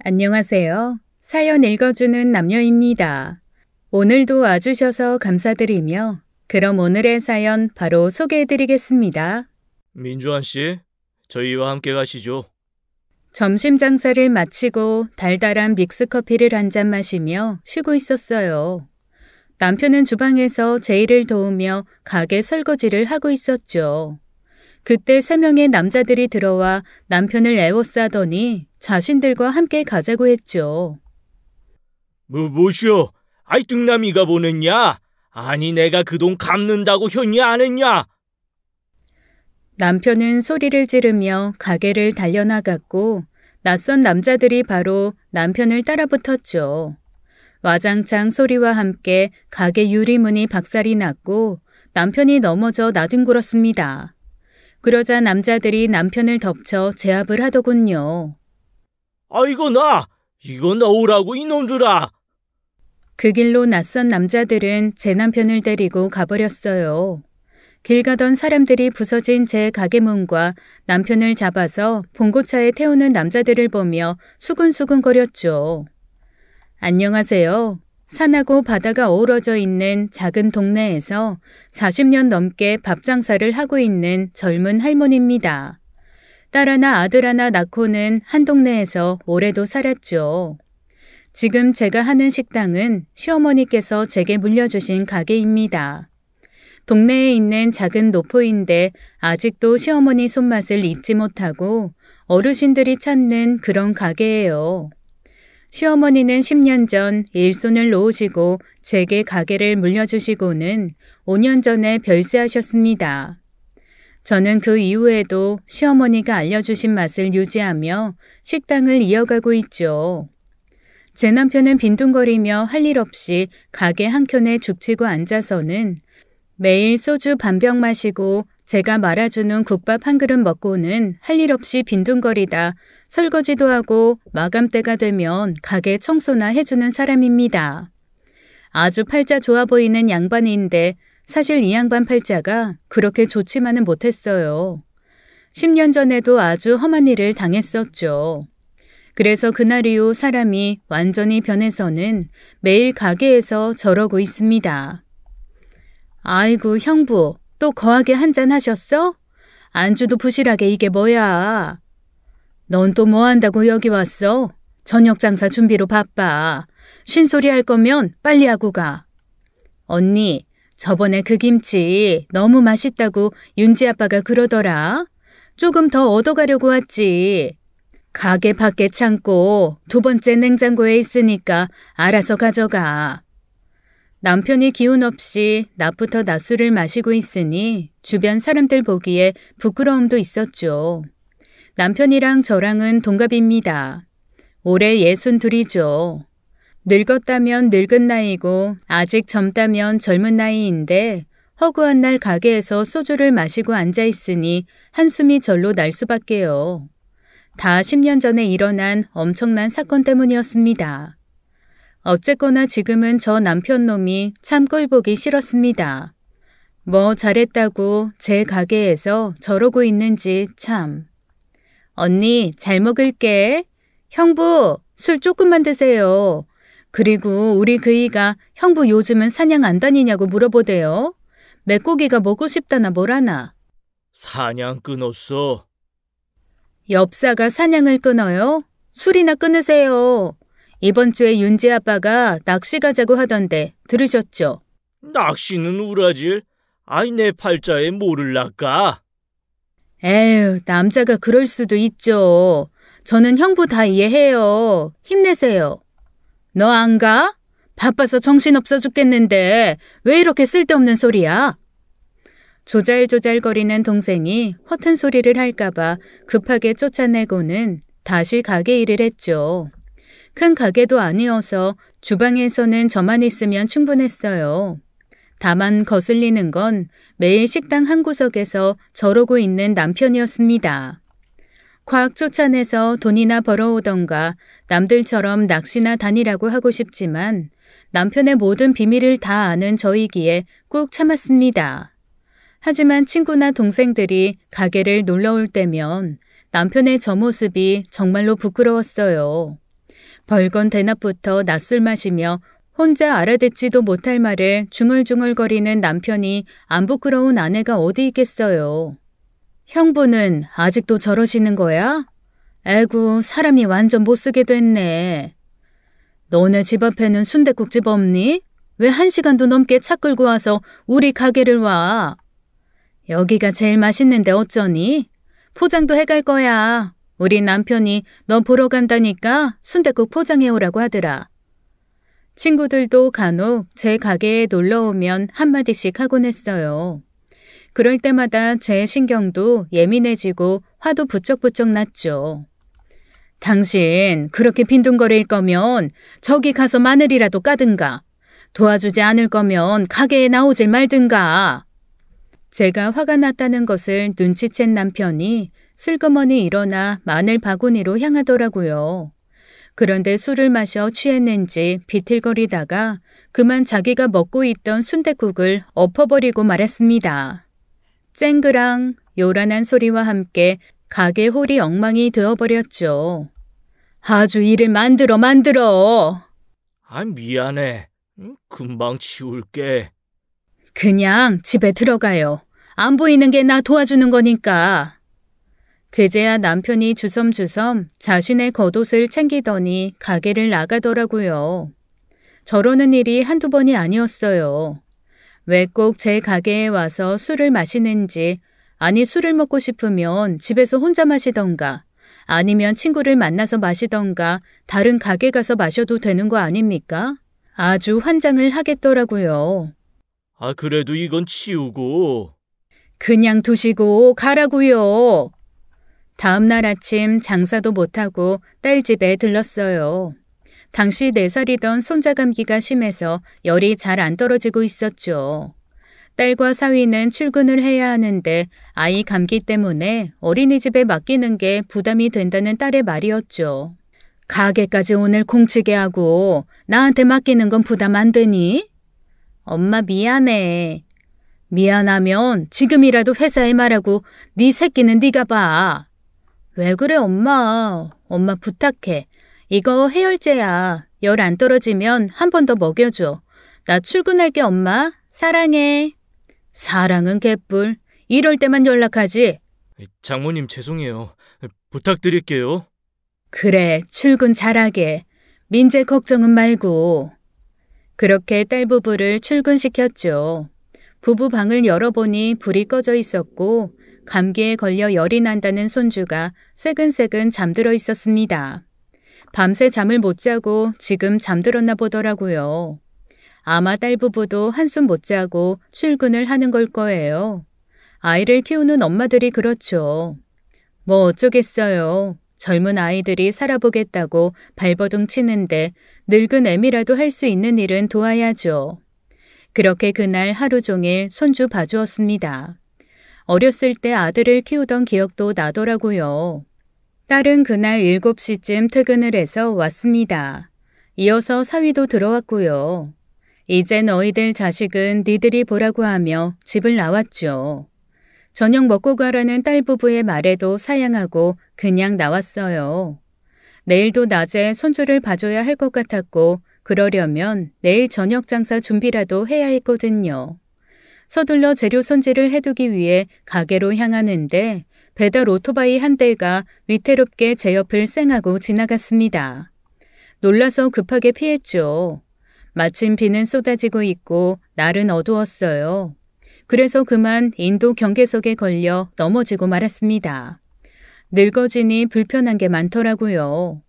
안녕하세요. 사연 읽어주는 남녀입니다. 오늘도 와주셔서 감사드리며 그럼 오늘의 사연 바로 소개해드리겠습니다. 민주환 씨, 저희와 함께 가시죠. 점심 장사를 마치고 달달한 믹스커피를 한 잔 마시며 쉬고 있었어요. 남편은 주방에서 제 일을 도우며 가게 설거지를 하고 있었죠. 그때 3명의 남자들이 들어와 남편을 애워싸더니 자신들과 함께 가자고 했죠. 뭐시오? 아이 등남이가 보냈냐? 아니 내가 그 돈 갚는다고 현이 안 했냐? 남편은 소리를 지르며 가게를 달려나갔고 낯선 남자들이 바로 남편을 따라붙었죠. 와장창 소리와 함께 가게 유리문이 박살이 났고 남편이 넘어져 나뒹굴었습니다. 그러자 남자들이 남편을 덮쳐 제압을 하더군요. 이거 나 오라고 이놈들아. 그 길로 낯선 남자들은 제 남편을 데리고 가버렸어요. 길 가던 사람들이 부서진 제 가게 문과 남편을 잡아서 봉고차에 태우는 남자들을 보며 수근수근거렸죠. 안녕하세요. 산하고 바다가 어우러져 있는 작은 동네에서 40년 넘게 밥 장사를 하고 있는 젊은 할머니입니다. 딸 하나 아들 하나 낳고는 한 동네에서 오래도 살았죠. 지금 제가 하는 식당은 시어머니께서 제게 물려주신 가게입니다. 동네에 있는 작은 노포인데 아직도 시어머니 손맛을 잊지 못하고 어르신들이 찾는 그런 가게예요. 시어머니는 10년 전 일손을 놓으시고 제게 가게를 물려주시고는 5년 전에 별세하셨습니다. 저는 그 이후에도 시어머니가 알려주신 맛을 유지하며 식당을 이어가고 있죠. 제 남편은 빈둥거리며 할 일 없이 가게 한켠에 죽치고 앉아서는 매일 소주 반병 마시고 제가 말아주는 국밥 한 그릇 먹고는 할 일 없이 빈둥거리다 설거지도 하고 마감때가 되면 가게 청소나 해주는 사람입니다. 아주 팔자 좋아 보이는 양반인데 사실 이 양반 팔자가 그렇게 좋지만은 못했어요. 10년 전에도 아주 험한 일을 당했었죠. 그래서 그날 이후 사람이 완전히 변해서는 매일 가게에서 저러고 있습니다. 아이고 형부, 또 거하게 한잔 하셨어? 안주도 부실하게 이게 뭐야? 넌 또 뭐 한다고 여기 왔어? 저녁 장사 준비로 바빠. 쉰소리 할 거면 빨리 하고 가. 언니, 저번에 그 김치 너무 맛있다고 윤지 아빠가 그러더라. 조금 더 얻어가려고 왔지. 가게 밖에 창고 2번째 냉장고에 있으니까 알아서 가져가. 남편이 기운 없이 낮부터 낮술을 마시고 있으니 주변 사람들 보기에 부끄러움도 있었죠. 남편이랑 저랑은 동갑입니다. 올해 62이죠. 늙었다면 늙은 나이고 아직 젊다면 젊은 나이인데 허구한 날 가게에서 소주를 마시고 앉아있으니 한숨이 절로 날 수밖에요. 다 10년 전에 일어난 엄청난 사건 때문이었습니다. 어쨌거나 지금은 저 남편 놈이 참 꼴보기 싫었습니다. 뭐 잘했다고 제 가게에서 저러고 있는지 참. 언니 잘 먹을게. 형부 술 조금만 드세요. 그리고 우리 그이가 형부 요즘은 사냥 안 다니냐고 물어보대요. 멧고기가 먹고 싶다나 뭐라나. 사냥 끊었어. 엽사가 사냥을 끊어요? 술이나 끊으세요. 이번 주에 윤지 아빠가 낚시 가자고 하던데 들으셨죠? 낚시는 우라질. 아이 내 팔자에 뭐를 낚아? 에휴, 남자가 그럴 수도 있죠. 저는 형부 다 이해해요. 힘내세요. 너 안 가? 바빠서 정신없어 죽겠는데 왜 이렇게 쓸데없는 소리야? 조잘조잘거리는 동생이 허튼 소리를 할까봐 급하게 쫓아내고는 다시 가게 일을 했죠. 큰 가게도 아니어서 주방에서는 저만 있으면 충분했어요. 다만 거슬리는 건 매일 식당 한 구석에서 저러고 있는 남편이었습니다. 콱 쫓아내서 돈이나 벌어오던가 남들처럼 낚시나 다니라고 하고 싶지만 남편의 모든 비밀을 다 아는 저이기에 꾹 참았습니다. 하지만 친구나 동생들이 가게를 놀러 올 때면 남편의 저 모습이 정말로 부끄러웠어요. 벌건 대낮부터 낮술 마시며 혼자 알아듣지도 못할 말을 중얼중얼거리는 남편이 안 부끄러운 아내가 어디 있겠어요. 형부는 아직도 저러시는 거야? 에구, 사람이 완전 못쓰게 됐네. 너네 집 앞에는 순댓국집 없니? 왜 1시간도 넘게 차 끌고 와서 우리 가게를 와? 여기가 제일 맛있는데 어쩌니? 포장도 해갈 거야. 우리 남편이 너 보러 간다니까 순댓국 포장해 오라고 하더라. 친구들도 간혹 제 가게에 놀러 오면 한마디씩 하곤 했어요. 그럴 때마다 제 신경도 예민해지고 화도 부쩍부쩍 났죠. 당신 그렇게 빈둥거릴 거면 저기 가서 마늘이라도 까든가. 도와주지 않을 거면 가게에 나오질 말든가. 제가 화가 났다는 것을 눈치챈 남편이 슬그머니 일어나 마늘 바구니로 향하더라고요. 그런데 술을 마셔 취했는지 비틀거리다가 그만 자기가 먹고 있던 순댓국을 엎어버리고 말았습니다. 쨍그랑 요란한 소리와 함께 가게 홀이 엉망이 되어버렸죠. 아주 일을 만들어. 아, 미안해. 금방 치울게. 그냥 집에 들어가요. 안 보이는 게 나 도와주는 거니까. 그제야 남편이 주섬주섬 자신의 겉옷을 챙기더니 가게를 나가더라고요. 저러는 일이 한두 번이 아니었어요. 왜 꼭 제 가게에 와서 술을 마시는지, 아니 술을 먹고 싶으면 집에서 혼자 마시던가, 아니면 친구를 만나서 마시던가 다른 가게 가서 마셔도 되는 거 아닙니까? 아주 환장을 하겠더라고요. 아, 그래도 이건 치우고. 그냥 두시고 가라고요. 다음 날 아침 장사도 못하고 딸 집에 들렀어요. 당시 4살이던 손자 감기가 심해서 열이 잘 안 떨어지고 있었죠. 딸과 사위는 출근을 해야 하는데 아이 감기 때문에 어린이집에 맡기는 게 부담이 된다는 딸의 말이었죠. 가게까지 오늘 공치게 하고 나한테 맡기는 건 부담 안 되니? 엄마 미안해. 미안하면 지금이라도 회사에 말하고 네 새끼는 네가 봐. 왜 그래 엄마. 엄마 부탁해. 이거 해열제야. 열 안 떨어지면 한 번 더 먹여줘. 나 출근할게 엄마. 사랑해. 사랑은 개뿔. 이럴 때만 연락하지. 장모님 죄송해요. 부탁드릴게요. 그래, 출근 잘하게. 민재 걱정은 말고. 그렇게 딸 부부를 출근시켰죠. 부부 방을 열어보니 불이 꺼져 있었고 감기에 걸려 열이 난다는 손주가 새근새근 잠들어 있었습니다. 밤새 잠을 못 자고 지금 잠들었나 보더라고요. 아마 딸 부부도 한숨 못 자고 출근을 하는 걸 거예요. 아이를 키우는 엄마들이 그렇죠. 뭐 어쩌겠어요. 젊은 아이들이 살아보겠다고 발버둥 치는데 늙은 애미라도 할 수 있는 일은 도와야죠. 그렇게 그날 하루 종일 손주 봐주었습니다. 어렸을 때 아들을 키우던 기억도 나더라고요. 딸은 그날 7시쯤 퇴근을 해서 왔습니다. 이어서 사위도 들어왔고요. 이제 너희들 자식은 니들이 보라고 하며 집을 나왔죠. 저녁 먹고 가라는 딸 부부의 말에도 사양하고 그냥 나왔어요. 내일도 낮에 손주를 봐줘야 할 것 같았고 그러려면 내일 저녁 장사 준비라도 해야 했거든요. 서둘러 재료 손질을 해두기 위해 가게로 향하는데 배달 오토바이 한 대가 위태롭게 제 옆을 쌩하고 지나갔습니다. 놀라서 급하게 피했죠. 마침 비는 쏟아지고 있고 날은 어두웠어요. 그래서 그만 인도 경계석에 걸려 넘어지고 말았습니다. 늙어지니 불편한 게 많더라고요.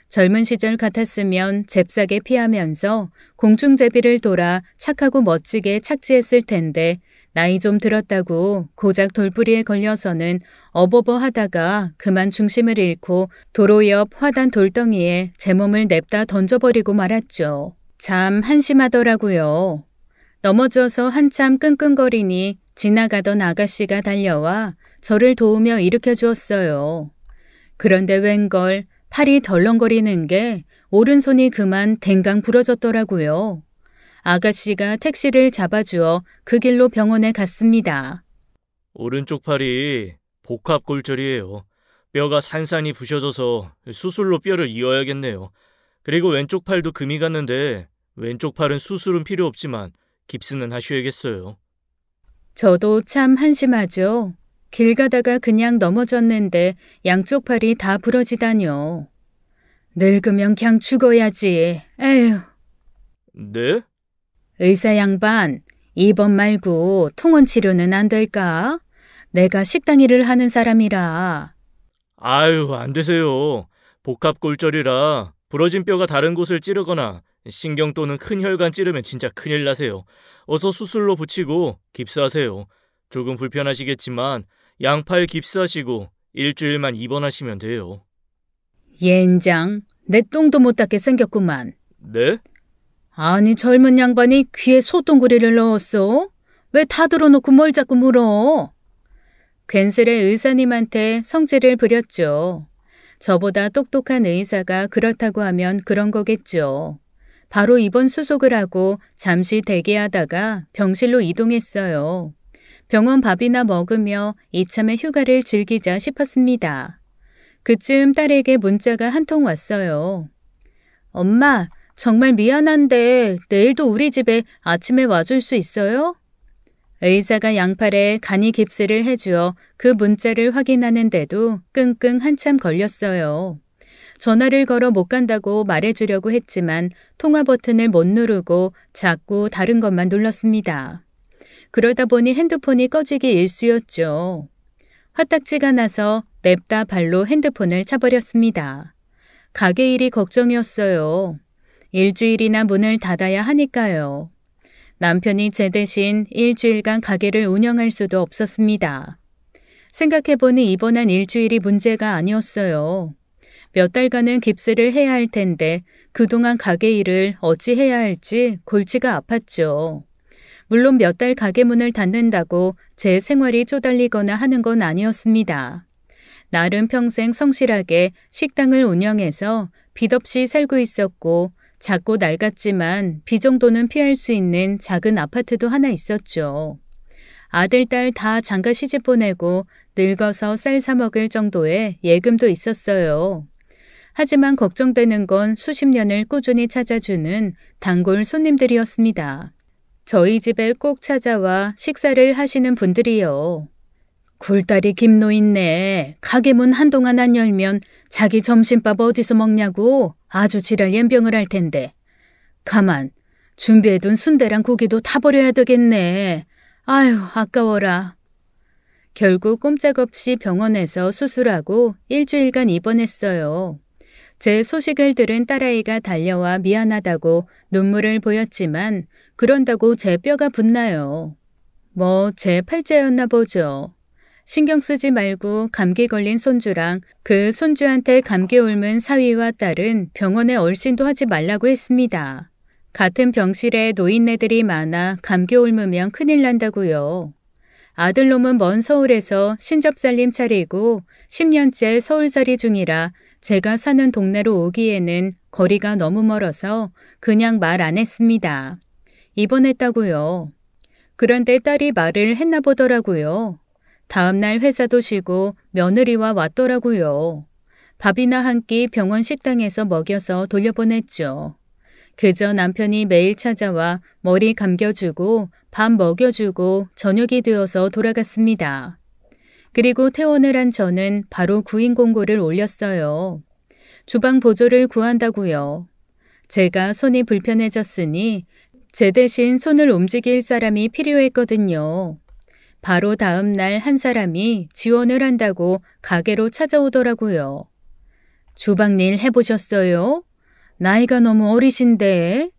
젊은 시절 같았으면 잽싸게 피하면서 공중제비를 돌아 착하고 멋지게 착지했을 텐데 나이 좀 들었다고 고작 돌부리에 걸려서는 어버버 하다가 그만 중심을 잃고 도로 옆 화단 돌덩이에 제 몸을 냅다 던져버리고 말았죠. 참 한심하더라고요. 넘어져서 한참 끙끙거리니 지나가던 아가씨가 달려와 저를 도우며 일으켜 주었어요. 그런데 웬걸 팔이 덜렁거리는 게 오른손이 그만 댕강 부러졌더라고요. 아가씨가 택시를 잡아주어 그 길로 병원에 갔습니다. 오른쪽 팔이 복합골절이에요. 뼈가 산산이 부셔져서 수술로 뼈를 이어야겠네요. 그리고 왼쪽 팔도 금이 갔는데 왼쪽 팔은 수술은 필요 없지만 깁스는 하셔야겠어요. 저도 참 한심하죠. 길 가다가 그냥 넘어졌는데 양쪽 팔이 다 부러지다뇨. 늙으면 그냥 죽어야지. 에휴. 네? 의사 양반, 입원 말고 통원 치료는 안 될까? 내가 식당 일을 하는 사람이라. 아유, 안 되세요. 복합골절이라 부러진 뼈가 다른 곳을 찌르거나 신경 또는 큰 혈관 찌르면 진짜 큰일 나세요. 어서 수술로 붙이고 깁스하세요. 조금 불편하시겠지만 양팔 깁스하시고 일주일만 입원하시면 돼요. 옌장, 내 똥도 못 닦게 생겼구만. 네? 아니 젊은 양반이 귀에 소똥구리를 넣었어? 왜 다 들어놓고 뭘 자꾸 물어? 괜스레 의사님한테 성질을 부렸죠. 저보다 똑똑한 의사가 그렇다고 하면 그런 거겠죠. 바로 입원 수속을 하고 잠시 대기하다가 병실로 이동했어요. 병원 밥이나 먹으며 이참에 휴가를 즐기자 싶었습니다. 그쯤 딸에게 문자가 한 통 왔어요. 엄마, 정말 미안한데 내일도 우리 집에 아침에 와줄 수 있어요? 의사가 양팔에 간이 깁스를 해주어 그 문자를 확인하는데도 끙끙 한참 걸렸어요. 전화를 걸어 못 간다고 말해주려고 했지만 통화 버튼을 못 누르고 자꾸 다른 것만 눌렀습니다. 그러다 보니 핸드폰이 꺼지기 일쑤였죠. 화딱지가 나서 냅다 발로 핸드폰을 차버렸습니다. 가게 일이 걱정이었어요. 일주일이나 문을 닫아야 하니까요. 남편이 제 대신 일주일간 가게를 운영할 수도 없었습니다. 생각해보니 입원한 일주일이 문제가 아니었어요. 몇 달간은 깁스를 해야 할 텐데 그동안 가게 일을 어찌 해야 할지 골치가 아팠죠. 물론 몇 달 가게 문을 닫는다고 제 생활이 쪼달리거나 하는 건 아니었습니다. 나름 평생 성실하게 식당을 운영해서 빚 없이 살고 있었고 작고 낡았지만 비 정도는 피할 수 있는 작은 아파트도 하나 있었죠. 아들, 딸 다 장가 시집 보내고 늙어서 쌀 사 먹을 정도의 예금도 있었어요. 하지만 걱정되는 건 수십 년을 꾸준히 찾아주는 단골 손님들이었습니다. 저희 집에 꼭 찾아와 식사를 하시는 분들이요. 굴다리 김노인네, 가게 문 한동안 안 열면 자기 점심밥 어디서 먹냐고 아주 지랄 연병을 할 텐데. 가만, 준비해둔 순대랑 고기도 다 버려야 되겠네. 아유, 아까워라. 결국 꼼짝없이 병원에서 수술하고 일주일간 입원했어요. 제 소식을 들은 딸아이가 달려와 미안하다고 눈물을 보였지만 그런다고 제 뼈가 붓나요. 뭐 제 팔자였나 보죠. 신경 쓰지 말고 감기 걸린 손주랑 그 손주한테 감기 옮은 사위와 딸은 병원에 얼씬도 하지 말라고 했습니다. 같은 병실에 노인네들이 많아 감기 옮으면 큰일 난다고요. 아들놈은 먼 서울에서 신접살림 차리고 10년째 서울살이 중이라 제가 사는 동네로 오기에는 거리가 너무 멀어서 그냥 말 안 했습니다. 입원했다고요. 그런데 딸이 말을 했나 보더라고요. 다음날 회사도 쉬고 며느리와 왔더라고요. 밥이나 한 끼 병원 식당에서 먹여서 돌려보냈죠. 그저 남편이 매일 찾아와 머리 감겨주고 밥 먹여주고 저녁이 되어서 돌아갔습니다. 그리고 퇴원을 한 저는 바로 구인 공고를 올렸어요. 주방 보조를 구한다고요. 제가 손이 불편해졌으니 제 대신 손을 움직일 사람이 필요했거든요. 바로 다음 날 한 사람이 지원을 한다고 가게로 찾아오더라고요. 주방일 해보셨어요? 나이가 너무 어리신데.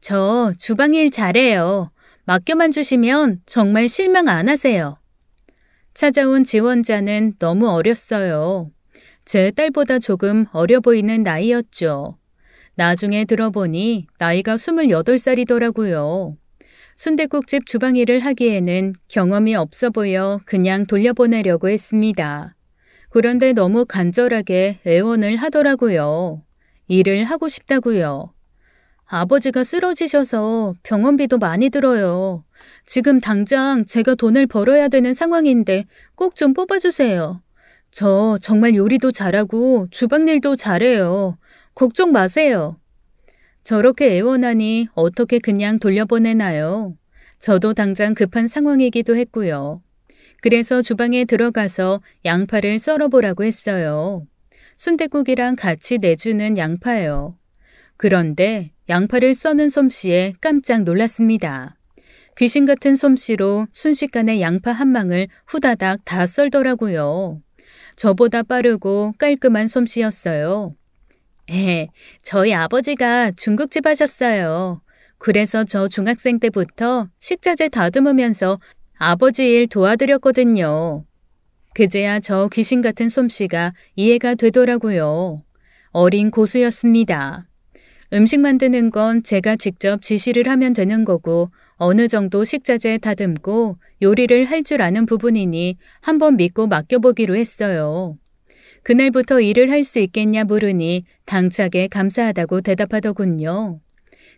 저 주방일 잘해요. 맡겨만 주시면 정말 실망 안 하세요. 찾아온 지원자는 너무 어렸어요. 제 딸보다 조금 어려 보이는 나이였죠. 나중에 들어보니 나이가 28살이더라고요. 순댓국집 주방일을 하기에는 경험이 없어 보여 그냥 돌려보내려고 했습니다. 그런데 너무 간절하게 애원을 하더라고요. 일을 하고 싶다고요. 아버지가 쓰러지셔서 병원비도 많이 들어요. 지금 당장 제가 돈을 벌어야 되는 상황인데 꼭 좀 뽑아주세요. 저 정말 요리도 잘하고 주방일도 잘해요. 걱정 마세요. 저렇게 애원하니 어떻게 그냥 돌려보내나요? 저도 당장 급한 상황이기도 했고요. 그래서 주방에 들어가서 양파를 썰어보라고 했어요. 순댓국이랑 같이 내주는 양파요. 그런데 양파를 써는 솜씨에 깜짝 놀랐습니다. 귀신 같은 솜씨로 순식간에 양파 한 망을 후다닥 다 썰더라고요. 저보다 빠르고 깔끔한 솜씨였어요. 저희 아버지가 중국집 하셨어요. 그래서 저 중학생 때부터 식자재 다듬으면서 아버지 일 도와드렸거든요. 그제야 저 귀신 같은 솜씨가 이해가 되더라고요. 어린 고수였습니다. 음식 만드는 건 제가 직접 지시를 하면 되는 거고 어느 정도 식자재 다듬고 요리를 할 줄 아는 부분이니 한번 믿고 맡겨보기로 했어요. 그날부터 일을 할 수 있겠냐 물으니 당차게 감사하다고 대답하더군요.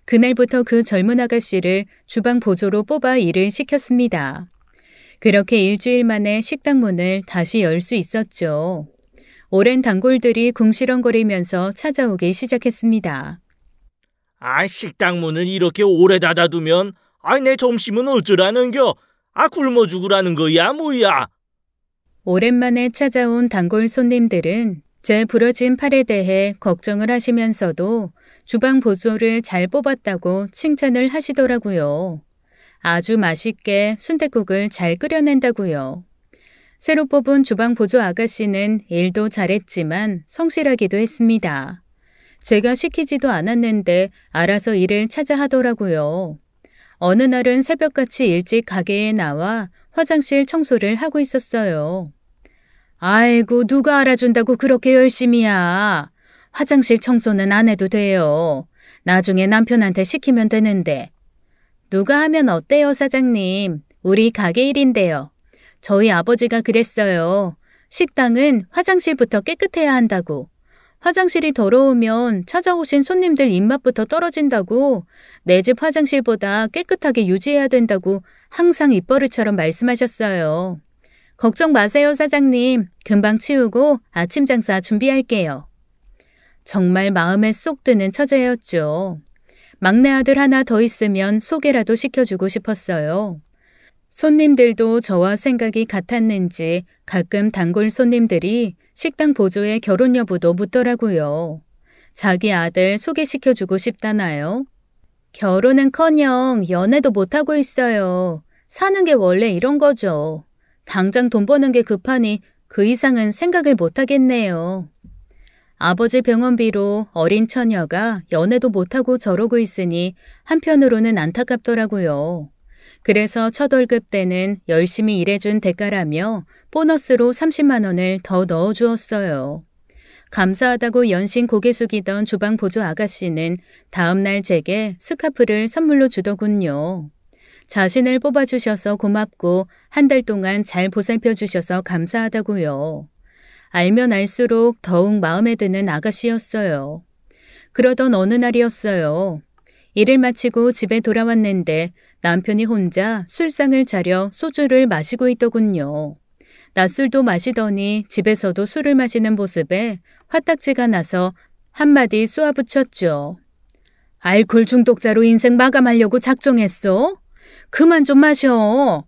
그날부터 그 젊은 아가씨를 주방 보조로 뽑아 일을 시켰습니다. 그렇게 일주일 만에 식당 문을 다시 열 수 있었죠. 오랜 단골들이 궁시렁거리면서 찾아오기 시작했습니다. 식당 문을 이렇게 오래 닫아두면 내 점심은 어쩌라는겨? 굶어 죽으라는 거야 뭐야? 오랜만에 찾아온 단골 손님들은 제 부러진 팔에 대해 걱정을 하시면서도 주방 보조를 잘 뽑았다고 칭찬을 하시더라고요. 아주 맛있게 순댓국을 잘 끓여낸다고요. 새로 뽑은 주방 보조 아가씨는 일도 잘했지만 성실하기도 했습니다. 제가 시키지도 않았는데 알아서 일을 찾아 하더라고요. 어느 날은 새벽같이 일찍 가게에 나와 화장실 청소를 하고 있었어요. 아이고, 누가 알아준다고 그렇게 열심히야. 화장실 청소는 안 해도 돼요. 나중에 남편한테 시키면 되는데. 누가 하면 어때요, 사장님? 우리 가게 일인데요. 저희 아버지가 그랬어요. 식당은 화장실부터 깨끗해야 한다고. 화장실이 더러우면 찾아오신 손님들 입맛부터 떨어진다고. 내 집 화장실보다 깨끗하게 유지해야 된다고 항상 입버릇처럼 말씀하셨어요. 걱정 마세요, 사장님. 금방 치우고 아침 장사 준비할게요. 정말 마음에 쏙 드는 처제였죠. 막내 아들 하나 더 있으면 소개라도 시켜주고 싶었어요. 손님들도 저와 생각이 같았는지 가끔 단골 손님들이 식당 보조의 결혼 여부도 묻더라고요. 자기 아들 소개시켜주고 싶다나요? 결혼은커녕 연애도 못하고 있어요. 사는 게 원래 이런 거죠. 당장 돈 버는 게 급하니 그 이상은 생각을 못하겠네요. 아버지 병원비로 어린 처녀가 연애도 못하고 저러고 있으니 한편으로는 안타깝더라고요. 그래서 첫 월급 때는 열심히 일해준 대가라며 보너스로 30만 원을 더 넣어주었어요. 감사하다고 연신 고개 숙이던 주방 보조 아가씨는 다음날 제게 스카프를 선물로 주더군요. 자신을 뽑아주셔서 고맙고 한 달 동안 잘 보살펴 주셔서 감사하다고요. 알면 알수록 더욱 마음에 드는 아가씨였어요. 그러던 어느 날이었어요. 일을 마치고 집에 돌아왔는데 남편이 혼자 술상을 차려 소주를 마시고 있더군요. 낮술도 마시더니 집에서도 술을 마시는 모습에 화딱지가 나서 한마디 쏘아붙였죠. 알코올 중독자로 인생 마감하려고 작정했어? 그만 좀 마셔.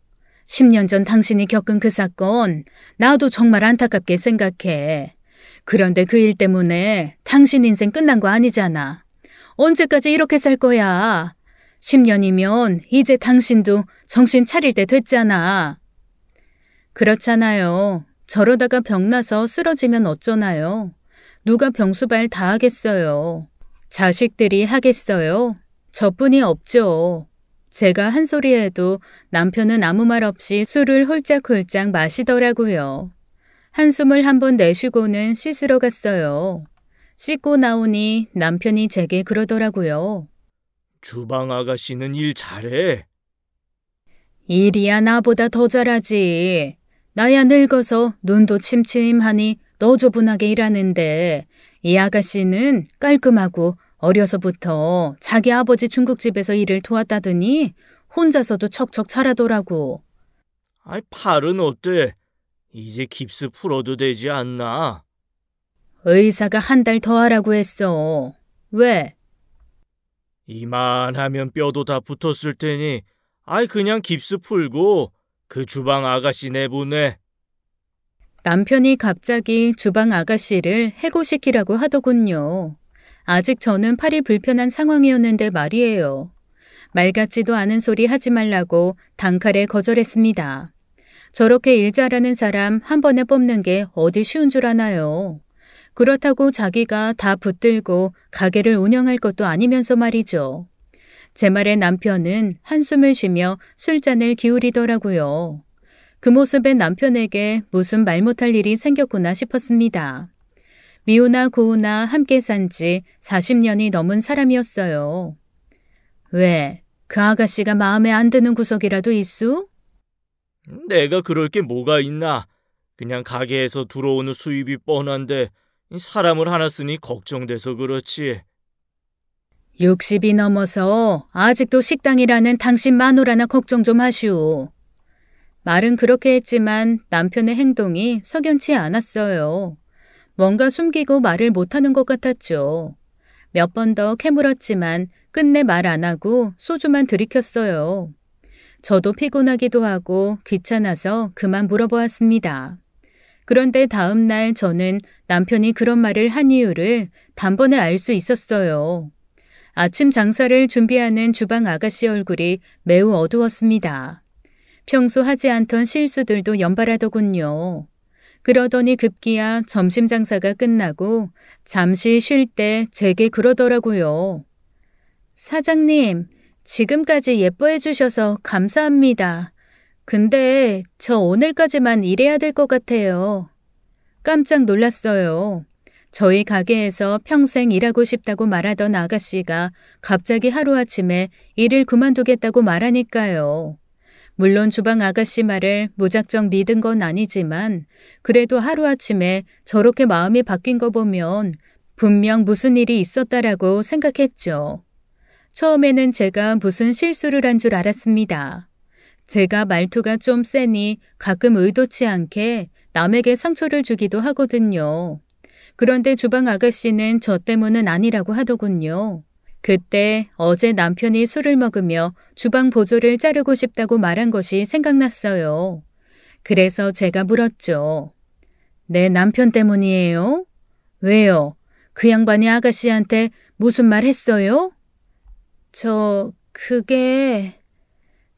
10년 전 당신이 겪은 그 사건 나도 정말 안타깝게 생각해. 그런데 그 일 때문에 당신 인생 끝난 거 아니잖아. 언제까지 이렇게 살 거야? 10년이면 이제 당신도 정신 차릴 때 됐잖아. 그렇잖아요. 저러다가 병나서 쓰러지면 어쩌나요? 누가 병수발 다 하겠어요. 자식들이 하겠어요? 저뿐이 없죠. 제가 한 소리 해도 남편은 아무 말 없이 술을 홀짝홀짝 마시더라고요. 한숨을 한번 내쉬고는 씻으러 갔어요. 씻고 나오니 남편이 제게 그러더라고요. 주방 아가씨는 일 잘해. 일이야 나보다 더 잘하지. 나야 늙어서 눈도 침침하니 너저분하게 일하는데 이 아가씨는 깔끔하고 어려서부터 자기 아버지 중국집에서 일을 도왔다더니 혼자서도 척척 잘하더라고. 팔은 어때? 이제 깁스 풀어도 되지 않나? 의사가 한 달 더 하라고 했어. 왜? 이만하면 뼈도 다 붙었을 테니 그냥 깁스 풀고 그 주방 아가씨 내보내. 남편이 갑자기 주방 아가씨를 해고시키라고 하더군요. 아직 저는 팔이 불편한 상황이었는데 말이에요. 말 같지도 않은 소리 하지 말라고 단칼에 거절했습니다. 저렇게 일 잘하는 사람 한 번에 뽑는 게 어디 쉬운 줄 아나요? 그렇다고 자기가 다 붙들고 가게를 운영할 것도 아니면서 말이죠. 제 말에 남편은 한숨을 쉬며 술잔을 기울이더라고요. 그 모습에 남편에게 무슨 말 못할 일이 생겼구나 싶었습니다. 미우나 고우나 함께 산 지 40년이 넘은 사람이었어요. 왜? 그 아가씨가 마음에 안 드는 구석이라도 있수? 내가 그럴 게 뭐가 있나? 그냥 가게에서 들어오는 수입이 뻔한데 사람을 하나 쓰니 걱정돼서 그렇지. 60이 넘어서 아직도 식당이라는 당신 마누라나 걱정 좀 하시오. 말은 그렇게 했지만 남편의 행동이 석연치 않았어요. 뭔가 숨기고 말을 못하는 것 같았죠. 몇 번 더 캐물었지만 끝내 말 안 하고 소주만 들이켰어요. 저도 피곤하기도 하고 귀찮아서 그만 물어보았습니다. 그런데 다음 날 저는 남편이 그런 말을 한 이유를 단번에 알 수 있었어요. 아침 장사를 준비하는 주방 아가씨 얼굴이 매우 어두웠습니다. 평소 하지 않던 실수들도 연발하더군요. 그러더니 급기야 점심 장사가 끝나고 잠시 쉴 때 제게 그러더라고요. 사장님, 지금까지 예뻐해 주셔서 감사합니다. 근데 저 오늘까지만 일해야 될 것 같아요. 깜짝 놀랐어요. 저희 가게에서 평생 일하고 싶다고 말하던 아가씨가 갑자기 하루아침에 일을 그만두겠다고 말하니까요. 물론 주방 아가씨 말을 무작정 믿은 건 아니지만 그래도 하루아침에 저렇게 마음이 바뀐 거 보면 분명 무슨 일이 있었다라고 생각했죠. 처음에는 제가 무슨 실수를 한 줄 알았습니다. 제가 말투가 좀 세니 가끔 의도치 않게 남에게 상처를 주기도 하거든요. 그런데 주방 아가씨는 저 때문은 아니라고 하더군요. 그때 어제 남편이 술을 먹으며 주방 보조를 자르고 싶다고 말한 것이 생각났어요. 그래서 제가 물었죠. 내 남편 때문이에요? 왜요? 그 양반이 아가씨한테 무슨 말 했어요? 그게...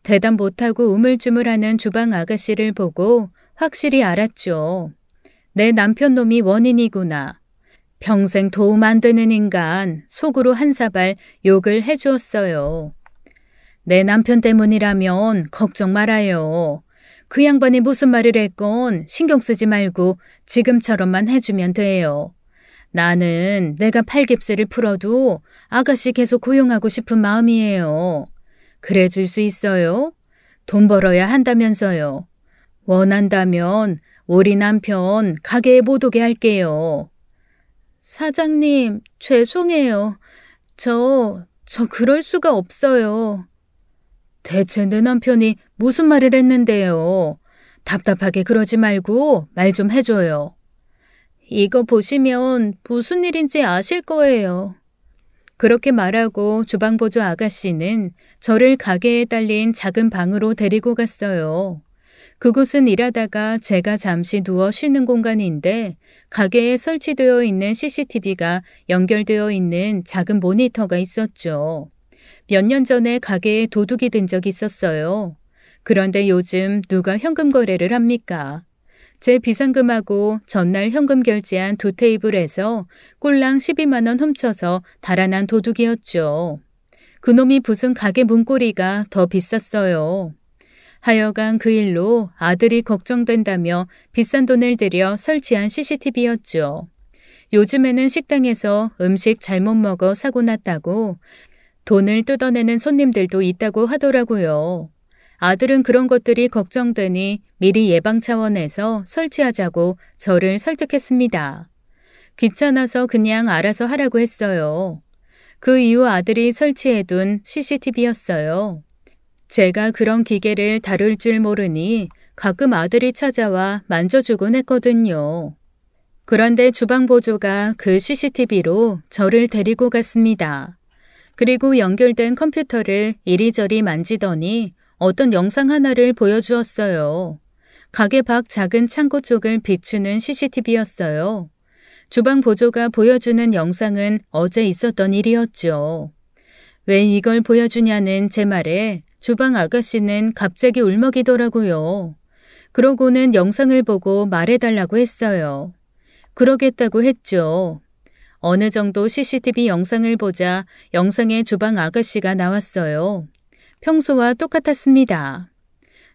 대답 못하고 우물쭈물하는 주방 아가씨를 보고 확실히 알았죠. 내 남편 놈이 원인이구나. 평생 도움 안 되는 인간, 속으로 한 사발 욕을 해주었어요. 내 남편 때문이라면 걱정 말아요. 그 양반이 무슨 말을 했건 신경 쓰지 말고 지금처럼만 해주면 돼요. 나는 내가 팔깁스를 풀어도 아가씨 계속 고용하고 싶은 마음이에요. 그래 줄 수 있어요? 돈 벌어야 한다면서요. 원한다면 우리 남편 가게에 못 오게 할게요. 사장님, 죄송해요. 저 그럴 수가 없어요. 대체 내 남편이 무슨 말을 했는데요. 답답하게 그러지 말고 말 좀 해줘요. 이거 보시면 무슨 일인지 아실 거예요. 그렇게 말하고 주방보조 아가씨는 저를 가게에 딸린 작은 방으로 데리고 갔어요. 그곳은 일하다가 제가 잠시 누워 쉬는 공간인데 가게에 설치되어 있는 CCTV가 연결되어 있는 작은 모니터가 있었죠. 몇 년 전에 가게에 도둑이 든 적이 있었어요. 그런데 요즘 누가 현금 거래를 합니까? 제 비상금하고 전날 현금 결제한 두 테이블에서 꼴랑 12만 원 훔쳐서 달아난 도둑이었죠. 그놈이 부순 가게 문고리가 더 비쌌어요. 하여간 그 일로 아들이 걱정된다며 비싼 돈을 들여 설치한 CCTV였죠. 요즘에는 식당에서 음식 잘못 먹어 사고 났다고 돈을 뜯어내는 손님들도 있다고 하더라고요. 아들은 그런 것들이 걱정되니 미리 예방 차원에서 설치하자고 저를 설득했습니다. 귀찮아서 그냥 알아서 하라고 했어요. 그 이후 아들이 설치해둔 CCTV였어요. 제가 그런 기계를 다룰 줄 모르니 가끔 아들이 찾아와 만져주곤 했거든요. 그런데 주방 보조가 그 CCTV로 저를 데리고 갔습니다. 그리고 연결된 컴퓨터를 이리저리 만지더니 어떤 영상 하나를 보여주었어요. 가게 밖 작은 창고 쪽을 비추는 CCTV였어요. 주방 보조가 보여주는 영상은 어제 있었던 일이었죠. 왜 이걸 보여주냐는 제 말에 주방 아가씨는 갑자기 울먹이더라고요. 그러고는 영상을 보고 말해달라고 했어요. 그러겠다고 했죠. 어느 정도 CCTV 영상을 보자 영상에 주방 아가씨가 나왔어요. 평소와 똑같았습니다.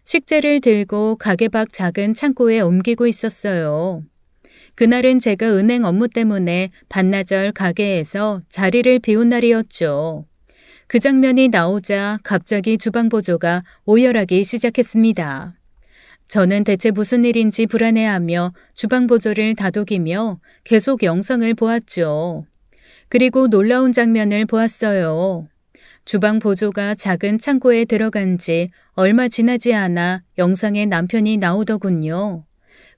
식재를 들고 가게 밖 작은 창고에 옮기고 있었어요. 그날은 제가 은행 업무 때문에 반나절 가게에서 자리를 비운 날이었죠. 그 장면이 나오자 갑자기 주방 보조가 오열하기 시작했습니다. 저는 대체 무슨 일인지 불안해하며 주방 보조를 다독이며 계속 영상을 보았죠. 그리고 놀라운 장면을 보았어요. 주방 보조가 작은 창고에 들어간 지 얼마 지나지 않아 영상에 남편이 나오더군요.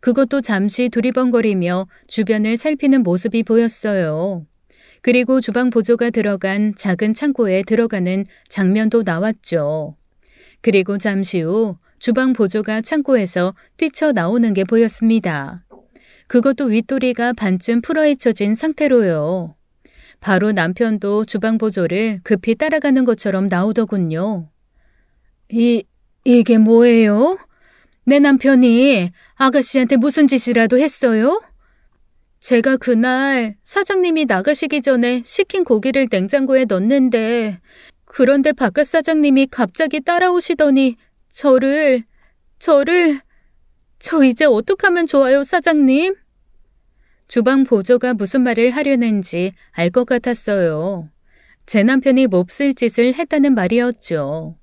그것도 잠시 두리번거리며 주변을 살피는 모습이 보였어요. 그리고 주방 보조가 들어간 작은 창고에 들어가는 장면도 나왔죠. 그리고 잠시 후 주방 보조가 창고에서 뛰쳐나오는 게 보였습니다. 그것도 윗도리가 반쯤 풀어헤쳐진 상태로요. 바로 남편도 주방 보조를 급히 따라가는 것처럼 나오더군요. 이게 뭐예요? 내 남편이 아가씨한테 무슨 짓이라도 했어요? 제가 그날 사장님이 나가시기 전에 시킨 고기를 냉장고에 넣었는데 그런데 바깥 사장님이 갑자기 따라오시더니 저 이제 어떡하면 좋아요, 사장님? 주방 보조가 무슨 말을 하려는지 알 것 같았어요. 제 남편이 몹쓸 짓을 했다는 말이었죠.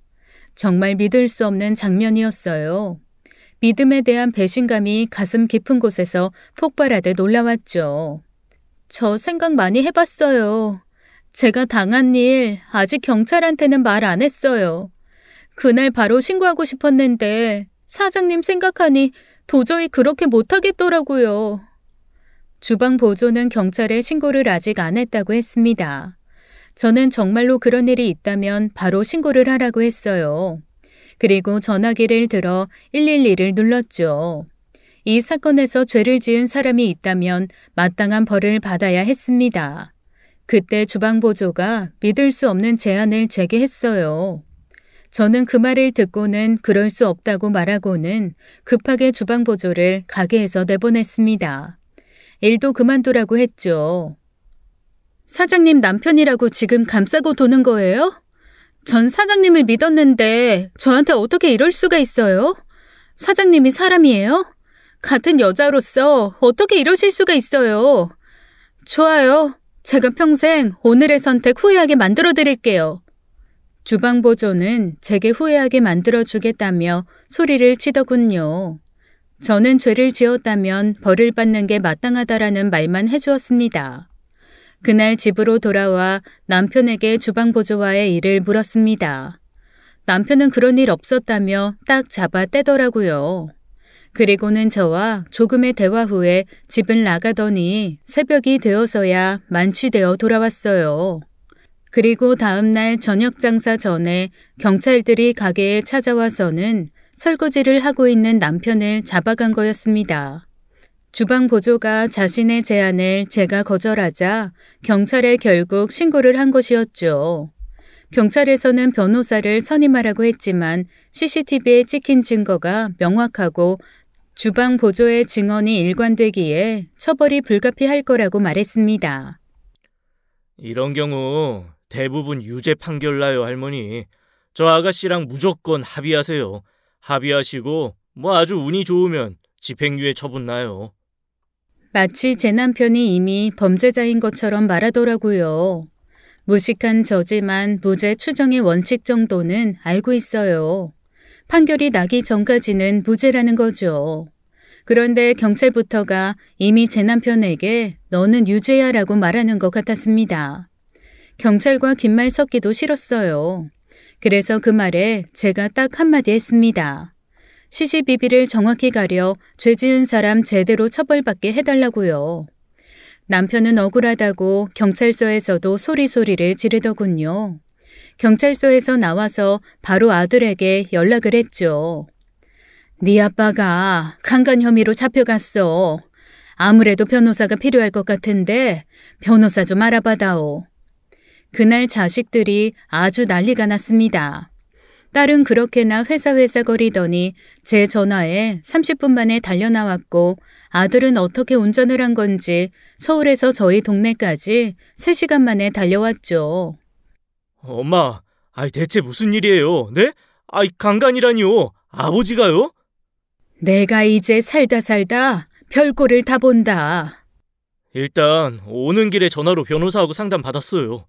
정말 믿을 수 없는 장면이었어요. 믿음에 대한 배신감이 가슴 깊은 곳에서 폭발하듯 올라왔죠. 저 생각 많이 해봤어요. 제가 당한 일 아직 경찰한테는 말 안 했어요. 그날 바로 신고하고 싶었는데 사장님 생각하니 도저히 그렇게 못하겠더라고요. 주방 보조는 경찰에 신고를 아직 안 했다고 했습니다. 저는 정말로 그런 일이 있다면 바로 신고를 하라고 했어요. 그리고 전화기를 들어 112를 눌렀죠. 이 사건에서 죄를 지은 사람이 있다면 마땅한 벌을 받아야 했습니다. 그때 주방 보조가 믿을 수 없는 제안을 제기했어요. 저는 그 말을 듣고는 그럴 수 없다고 말하고는 급하게 주방 보조를 가게에서 내보냈습니다. 일도 그만두라고 했죠. 사장님 남편이라고 지금 감싸고 도는 거예요? 전 사장님을 믿었는데 저한테 어떻게 이럴 수가 있어요? 사장님이 사람이에요? 같은 여자로서 어떻게 이러실 수가 있어요? 좋아요. 제가 평생 오늘의 선택 후회하게 만들어 드릴게요. 주방 보조는 제게 후회하게 만들어 주겠다며 소리를 치더군요. 저는 죄를 지었다면 벌을 받는 게 마땅하다라는 말만 해주었습니다. 그날 집으로 돌아와 남편에게 주방 보조와의 일을 물었습니다. 남편은 그런 일 없었다며 딱 잡아 떼더라고요. 그리고는 저와 조금의 대화 후에 집을 나가더니 새벽이 되어서야 만취되어 돌아왔어요. 그리고 다음날 저녁 장사 전에 경찰들이 가게에 찾아와서는 설거지를 하고 있는 남편을 잡아간 거였습니다. 주방 보조가 자신의 제안을 제가 거절하자 경찰에 결국 신고를 한 것이었죠. 경찰에서는 변호사를 선임하라고 했지만 CCTV에 찍힌 증거가 명확하고 주방 보조의 증언이 일관되기에 처벌이 불가피할 거라고 말했습니다. 이런 경우 대부분 유죄 판결 나요, 할머니. 저 아가씨랑 무조건 합의하세요. 합의하시고 아주 운이 좋으면 집행유예 처분 나요. 마치 제 남편이 이미 범죄자인 것처럼 말하더라고요. 무식한 저지만 무죄 추정의 원칙 정도는 알고 있어요. 판결이 나기 전까지는 무죄라는 거죠. 그런데 경찰부터가 이미 제 남편에게 너는 유죄야 라고 말하는 것 같았습니다. 경찰과 긴 말 섞기도 싫었어요. 그래서 그 말에 제가 딱 한마디 했습니다. 시시비비를 정확히 가려 죄 지은 사람 제대로 처벌받게 해달라고요. 남편은 억울하다고 경찰서에서도 소리소리를 지르더군요. 경찰서에서 나와서 바로 아들에게 연락을 했죠. 네 아빠가 강간 혐의로 잡혀갔어. 아무래도 변호사가 필요할 것 같은데 변호사 좀 알아봐다오. 그날 자식들이 아주 난리가 났습니다. 딸은 그렇게나 회사 거리더니 제 전화에 30분 만에 달려나왔고 아들은 어떻게 운전을 한 건지 서울에서 저희 동네까지 3시간 만에 달려왔죠. 엄마, 대체 무슨 일이에요? 네? 강간이라니요? 아버지가요? 내가 이제 살다 별꼴을 다 본다. 일단 오는 길에 전화로 변호사하고 상담 받았어요.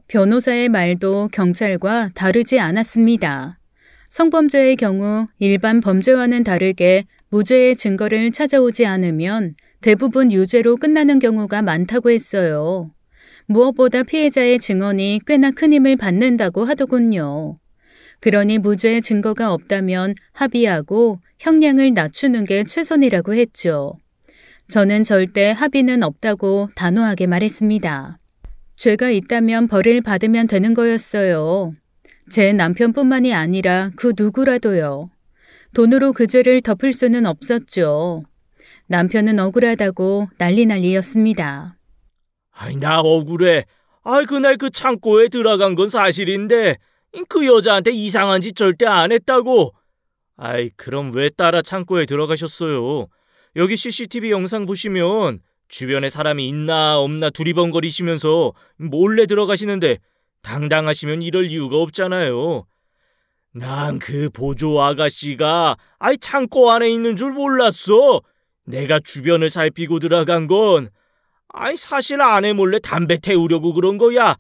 변호사의 말도 경찰과 다르지 않았습니다. 성범죄의 경우 일반 범죄와는 다르게 무죄의 증거를 찾아오지 않으면 대부분 유죄로 끝나는 경우가 많다고 했어요. 무엇보다 피해자의 증언이 꽤나 큰 힘을 받는다고 하더군요. 그러니 무죄의 증거가 없다면 합의하고 형량을 낮추는 게 최선이라고 했죠. 저는 절대 합의는 없다고 단호하게 말했습니다. 죄가 있다면 벌을 받으면 되는 거였어요. 제 남편뿐만이 아니라 그 누구라도요. 돈으로 그 죄를 덮을 수는 없었죠. 남편은 억울하다고 난리였습니다. 나 억울해. 그날 그 창고에 들어간 건 사실인데 그 여자한테 이상한 짓 절대 안 했다고. 그럼 왜 따라 창고에 들어가셨어요? 여기 CCTV 영상 보시면 주변에 사람이 있나 없나 두리번거리시면서 몰래 들어가시는데 당당하시면 이럴 이유가 없잖아요. 난 그 보조 아가씨가 창고 안에 있는 줄 몰랐어. 내가 주변을 살피고 들어간 건 사실 아내 몰래 담배 태우려고 그런 거야.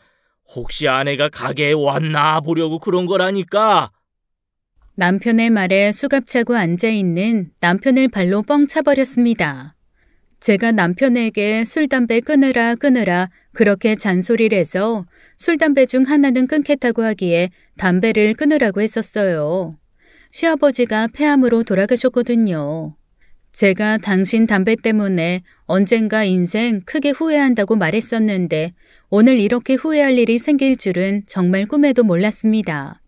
혹시 아내가 가게에 왔나 보려고 그런 거라니까. 남편의 말에 수갑차고 앉아있는 남편을 발로 뻥 차버렸습니다. 제가 남편에게 술, 담배 끊으라 그렇게 잔소리를 해서 술, 담배 중 하나는 끊겠다고 하기에 담배를 끊으라고 했었어요. 시아버지가 폐암으로 돌아가셨거든요. 제가 당신 담배 때문에 언젠가 인생 크게 후회한다고 말했었는데 오늘 이렇게 후회할 일이 생길 줄은 정말 꿈에도 몰랐습니다.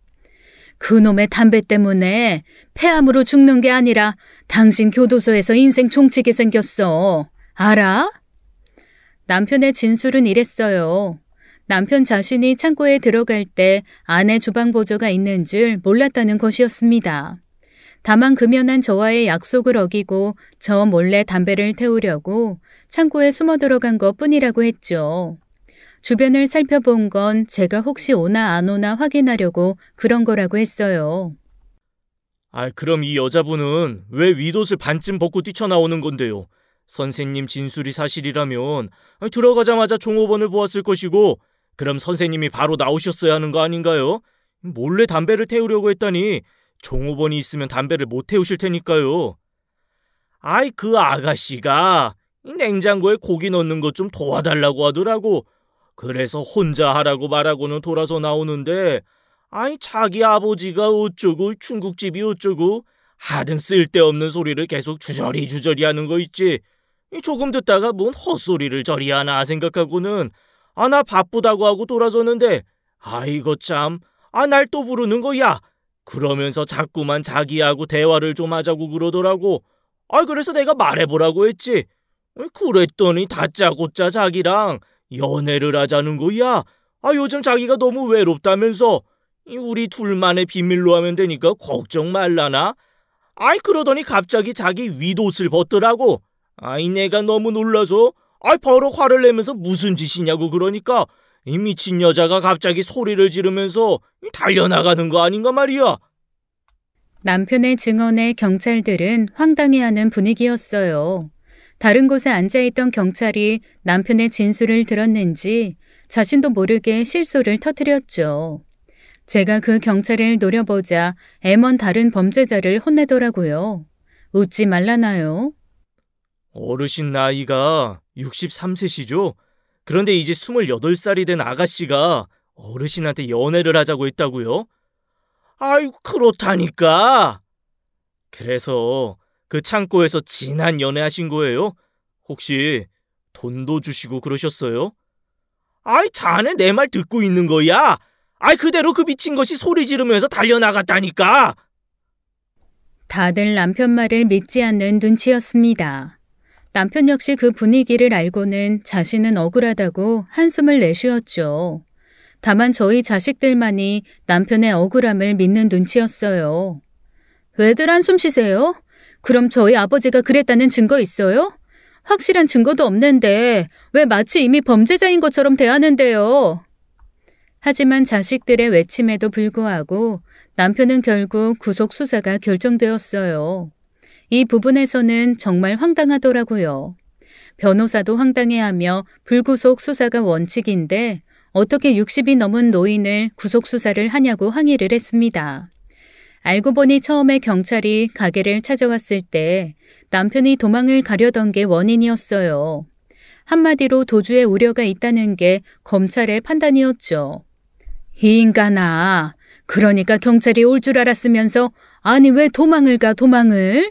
그놈의 담배 때문에 폐암으로 죽는 게 아니라 당신 교도소에서 인생 종치게 생겼어. 알아? 남편의 진술은 이랬어요. 남편 자신이 창고에 들어갈 때 아내 주방 보조가 있는 줄 몰랐다는 것이었습니다. 다만 금연한 저와의 약속을 어기고 저 몰래 담배를 태우려고 창고에 숨어 들어간 것뿐이라고 했죠. 주변을 살펴본 건 제가 혹시 오나 안 오나 확인하려고 그런 거라고 했어요. 그럼 이 여자분은 왜 윗옷을 반쯤 벗고 뛰쳐나오는 건데요? 선생님 진술이 사실이라면 들어가자마자 종업원을 보았을 것이고 그럼 선생님이 바로 나오셨어야 하는 거 아닌가요? 몰래 담배를 태우려고 했다니 종업원이 있으면 담배를 못 태우실 테니까요. 그 아가씨가 냉장고에 고기 넣는 것 좀 도와달라고 하더라고. 그래서 혼자 하라고 말하고는 돌아서 나오는데 자기 아버지가 어쩌고 중국집이 어쩌고 하든 쓸데없는 소리를 계속 주저리 하는 거 있지. 조금 듣다가 뭔 헛소리를 저리 하나 생각하고는 나 바쁘다고 하고 돌아섰는데 이거 참 날 또 부르는 거야. 그러면서 자꾸만 자기하고 대화를 좀 하자고 그러더라고. 그래서 내가 말해보라고 했지. 그랬더니 다짜고짜 자기랑 연애를 하자는 거야. 요즘 자기가 너무 외롭다면서 우리 둘만의 비밀로 하면 되니까 걱정 말라나. 그러더니 갑자기 자기 윗옷을 벗더라고. 내가 너무 놀라서 버럭 화를 내면서 무슨 짓이냐고 그러니까 이 미친 여자가 갑자기 소리를 지르면서 달려나가는 거 아닌가 말이야. 남편의 증언에 경찰들은 황당해하는 분위기였어요. 다른 곳에 앉아있던 경찰이 남편의 진술을 들었는지 자신도 모르게 실소를 터뜨렸죠. 제가 그 경찰을 노려보자 M1 다른 범죄자를 혼내더라고요. 웃지 말라나요? 어르신 나이가 63세시죠? 그런데 이제 28살이 된 아가씨가 어르신한테 연애를 하자고 했다고요? 그렇다니까. 그래서 그 창고에서 진한 연애하신 거예요? 혹시 돈도 주시고 그러셨어요? 아이, 자네 내 말 듣고 있는 거야? 아이, 그대로 그 미친 것이 소리 지르면서 달려나갔다니까! 다들 남편 말을 믿지 않는 눈치였습니다. 남편 역시 그 분위기를 알고는 자신은 억울하다고 한숨을 내쉬었죠. 다만 저희 자식들만이 남편의 억울함을 믿는 눈치였어요. 왜들 한숨 쉬세요? 그럼 저희 아버지가 그랬다는 증거 있어요? 확실한 증거도 없는데 왜 마치 이미 범죄자인 것처럼 대하는데요? 하지만 자식들의 외침에도 불구하고 남편은 결국 구속 수사가 결정되었어요. 이 부분에서는 정말 황당하더라고요. 변호사도 황당해하며 불구속 수사가 원칙인데 어떻게 60이 넘은 노인을 구속 수사를 하냐고 항의를 했습니다. 알고 보니 처음에 경찰이 가게를 찾아왔을 때 남편이 도망을 가려던 게 원인이었어요. 한마디로 도주의 우려가 있다는 게 검찰의 판단이었죠. 이 인간아, 그러니까 경찰이 올 줄 알았으면서 아니 왜 도망을 가 도망을?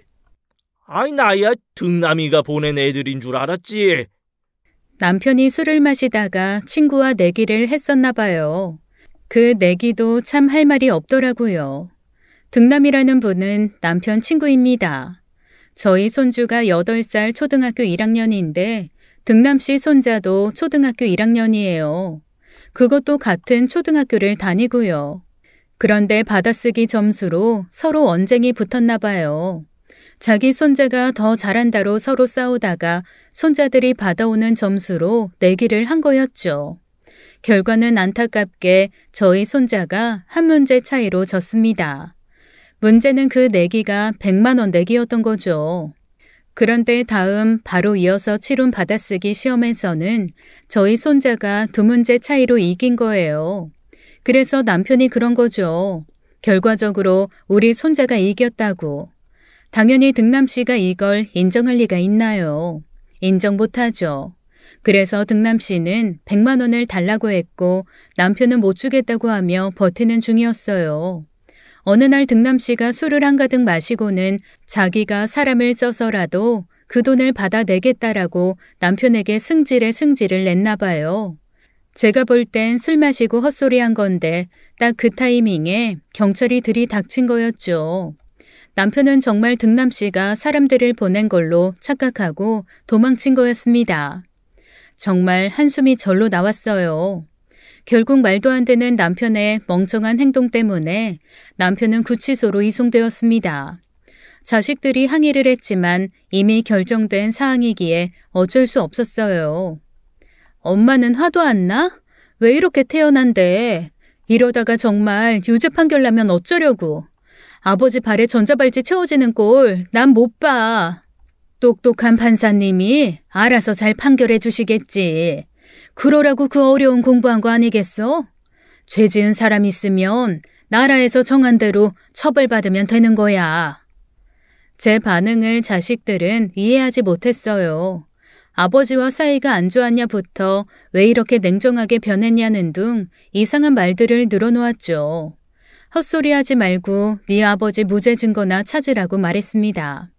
아이, 나야 등남이가 보낸 애들인 줄 알았지. 남편이 술을 마시다가 친구와 내기를 했었나 봐요. 그 내기도 참 할 말이 없더라고요. 등남이라는 분은 남편 친구입니다. 저희 손주가 8살 초등학교 1학년인데 등남씨 손자도 초등학교 1학년이에요. 그것도 같은 초등학교를 다니고요. 그런데 받아쓰기 점수로 서로 언쟁이 붙었나 봐요. 자기 손자가 더 잘한다로 서로 싸우다가 손자들이 받아오는 점수로 내기를 한 거였죠. 결과는 안타깝게 저희 손자가 한 문제 차이로 졌습니다. 문제는 그 내기가 100만 원 내기였던 거죠. 그런데 다음 바로 이어서 치룬 받아쓰기 시험에서는 저희 손자가 2문제 차이로 이긴 거예요. 그래서 남편이 그런 거죠. 결과적으로 우리 손자가 이겼다고. 당연히 등남씨가 이걸 인정할 리가 있나요? 인정 못하죠. 그래서 등남씨는 100만 원을 달라고 했고 남편은 못 주겠다고 하며 버티는 중이었어요. 어느 날 등남씨가 술을 한가득 마시고는 자기가 사람을 써서라도 그 돈을 받아내겠다라고 남편에게 승질에 승질을 냈나 봐요. 제가 볼 땐 술 마시고 헛소리한 건데 딱 그 타이밍에 경찰이 들이닥친 거였죠. 남편은 정말 등남씨가 사람들을 보낸 걸로 착각하고 도망친 거였습니다. 정말 한숨이 절로 나왔어요. 결국 말도 안 되는 남편의 멍청한 행동 때문에 남편은 구치소로 이송되었습니다. 자식들이 항의를 했지만 이미 결정된 사항이기에 어쩔 수 없었어요. 엄마는 화도 안 나? 왜 이렇게 태어난대? 이러다가 정말 유죄 판결 나면 어쩌려고? 아버지 발에 전자발찌 채워지는 꼴 난 못 봐. 똑똑한 판사님이 알아서 잘 판결해 주시겠지. 그러라고 그 어려운 공부한 거 아니겠어? 죄 지은 사람 있으면 나라에서 정한 대로 처벌받으면 되는 거야. 제 반응을 자식들은 이해하지 못했어요. 아버지와 사이가 안 좋았냐부터 왜 이렇게 냉정하게 변했냐는 등 이상한 말들을 늘어놓았죠. 헛소리하지 말고 네 아버지 무죄 증거나 찾으라고 말했습니다.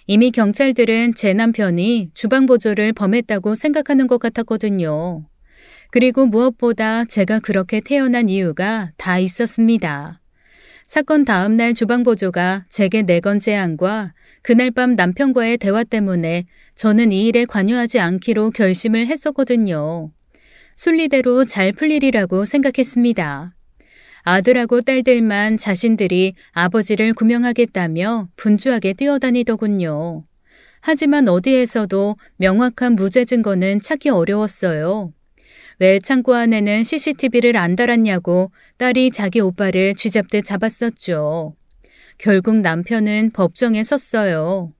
이미 경찰들은 제 남편이 주방보조를 범했다고 생각하는 것 같았거든요. 그리고 무엇보다 제가 그렇게 태어난 이유가 다 있었습니다. 사건 다음 날 주방보조가 제게 내건 제안과 그날 밤 남편과의 대화 때문에 저는 이 일에 관여하지 않기로 결심을 했었거든요. 순리대로 잘 풀리리라고 생각했습니다. 아들하고 딸들만 자신들이 아버지를 구명하겠다며 분주하게 뛰어다니더군요. 하지만 어디에서도 명확한 무죄 증거는 찾기 어려웠어요. 왜 창고 안에는 CCTV를 안 달았냐고 딸이 자기 오빠를 쥐잡듯 잡았었죠. 결국 남편은 법정에 섰어요.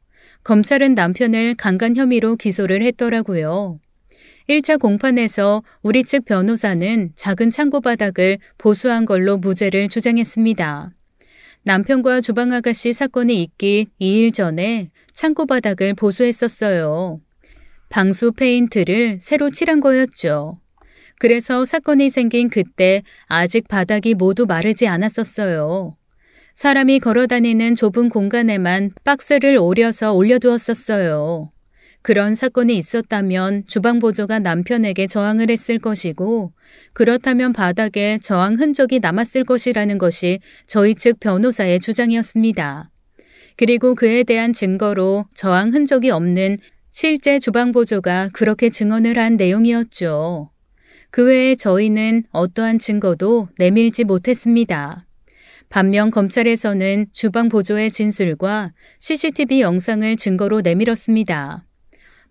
검찰은 남편을 강간 혐의로 기소를 했더라고요. 1차 공판에서 우리 측 변호사는 작은 창고 바닥을 보수한 걸로 무죄를 주장했습니다. 남편과 주방아가씨 사건이 있기 2일 전에 창고 바닥을 보수했었어요. 방수 페인트를 새로 칠한 거였죠. 그래서 사건이 생긴 그때 아직 바닥이 모두 마르지 않았었어요. 사람이 걸어다니는 좁은 공간에만 박스를 오려서 올려두었었어요. 그런 사건이 있었다면 주방보조가 남편에게 저항을 했을 것이고, 그렇다면 바닥에 저항 흔적이 남았을 것이라는 것이 저희 측 변호사의 주장이었습니다. 그리고 그에 대한 증거로 저항 흔적이 없는 실제 주방보조가 그렇게 증언을 한 내용이었죠. 그 외에 저희는 어떠한 증거도 내밀지 못했습니다. 반면 검찰에서는 주방보조의 진술과 CCTV 영상을 증거로 내밀었습니다.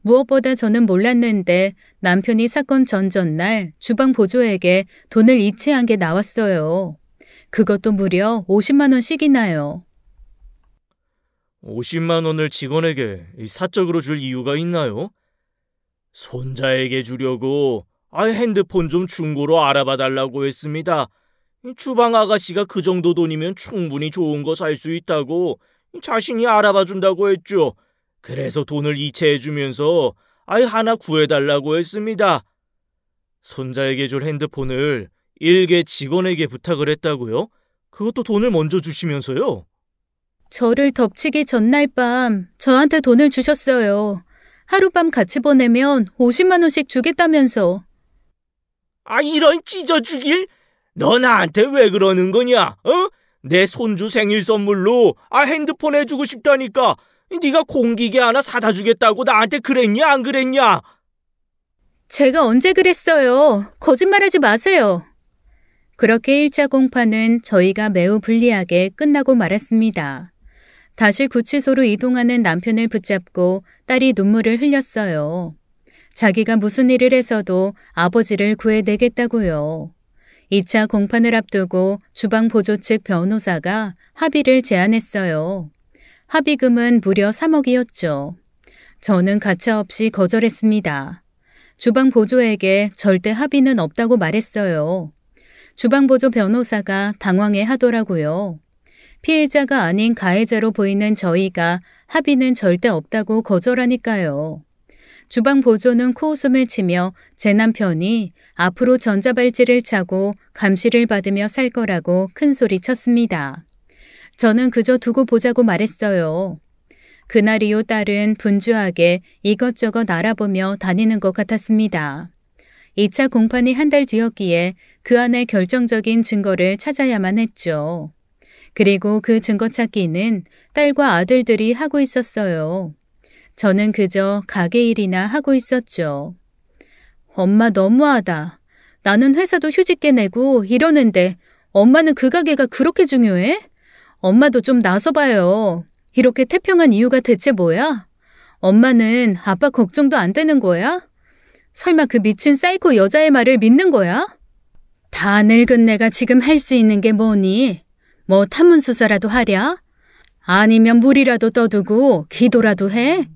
무엇보다 저는 몰랐는데 남편이 사건 전날 주방보조에게 돈을 이체한 게 나왔어요. 그것도 무려 50만 원씩이나요. 50만 원을 직원에게 사적으로 줄 이유가 있나요? 손자에게 주려고 핸드폰 좀 중고로 알아봐 달라고 했습니다. 주방 아가씨가 그 정도 돈이면 충분히 좋은 거 살 수 있다고 자신이 알아봐 준다고 했죠. 그래서 돈을 이체해주면서 하나 구해달라고 했습니다. 손자에게 줄 핸드폰을 일개 직원에게 부탁을 했다고요? 그것도 돈을 먼저 주시면서요? 저를 덮치기 전날 밤 저한테 돈을 주셨어요. 하룻밤 같이 보내면 50만 원씩 주겠다면서. 이런 찢어주길? 너 나한테 왜 그러는 거냐? 내 손주 생일 선물로 핸드폰 해주고 싶다니까. 네가 공기계 하나 사다 주겠다고 나한테 그랬냐 안 그랬냐? 제가 언제 그랬어요. 거짓말하지 마세요. 그렇게 1차 공판은 저희가 매우 불리하게 끝나고 말았습니다. 다시 구치소로 이동하는 남편을 붙잡고 딸이 눈물을 흘렸어요. 자기가 무슨 일을 해서도 아버지를 구해내겠다고요. 2차 공판을 앞두고 주방보조 측 변호사가 합의를 제안했어요. 합의금은 무려 3억이었죠. 저는 가차없이 거절했습니다. 주방보조에게 절대 합의는 없다고 말했어요. 주방보조 변호사가 당황해 하더라고요. 피해자가 아닌 가해자로 보이는 저희가 합의는 절대 없다고 거절하니까요. 주방보조는 코웃음을 치며 제 남편이 앞으로 전자발찌를 차고 감시를 받으며 살 거라고 큰소리 쳤습니다. 저는 그저 두고 보자고 말했어요. 그날 이후 딸은 분주하게 이것저것 알아보며 다니는 것 같았습니다. 2차 공판이 한 달 뒤였기에 그 안에 결정적인 증거를 찾아야만 했죠. 그리고 그 증거 찾기는 딸과 아들들이 하고 있었어요. 저는 그저 가게 일이나 하고 있었죠. 엄마 너무하다. 나는 회사도 휴직계 내고 이러는데 엄마는 그 가게가 그렇게 중요해? 엄마도 좀 나서봐요. 이렇게 태평한 이유가 대체 뭐야? 엄마는 아빠 걱정도 안 되는 거야? 설마 그 미친 사이코 여자의 말을 믿는 거야? 다 늙은 내가 지금 할 수 있는 게 뭐니? 뭐 탐문수사라도 하랴? 아니면 물이라도 떠두고 기도라도 해?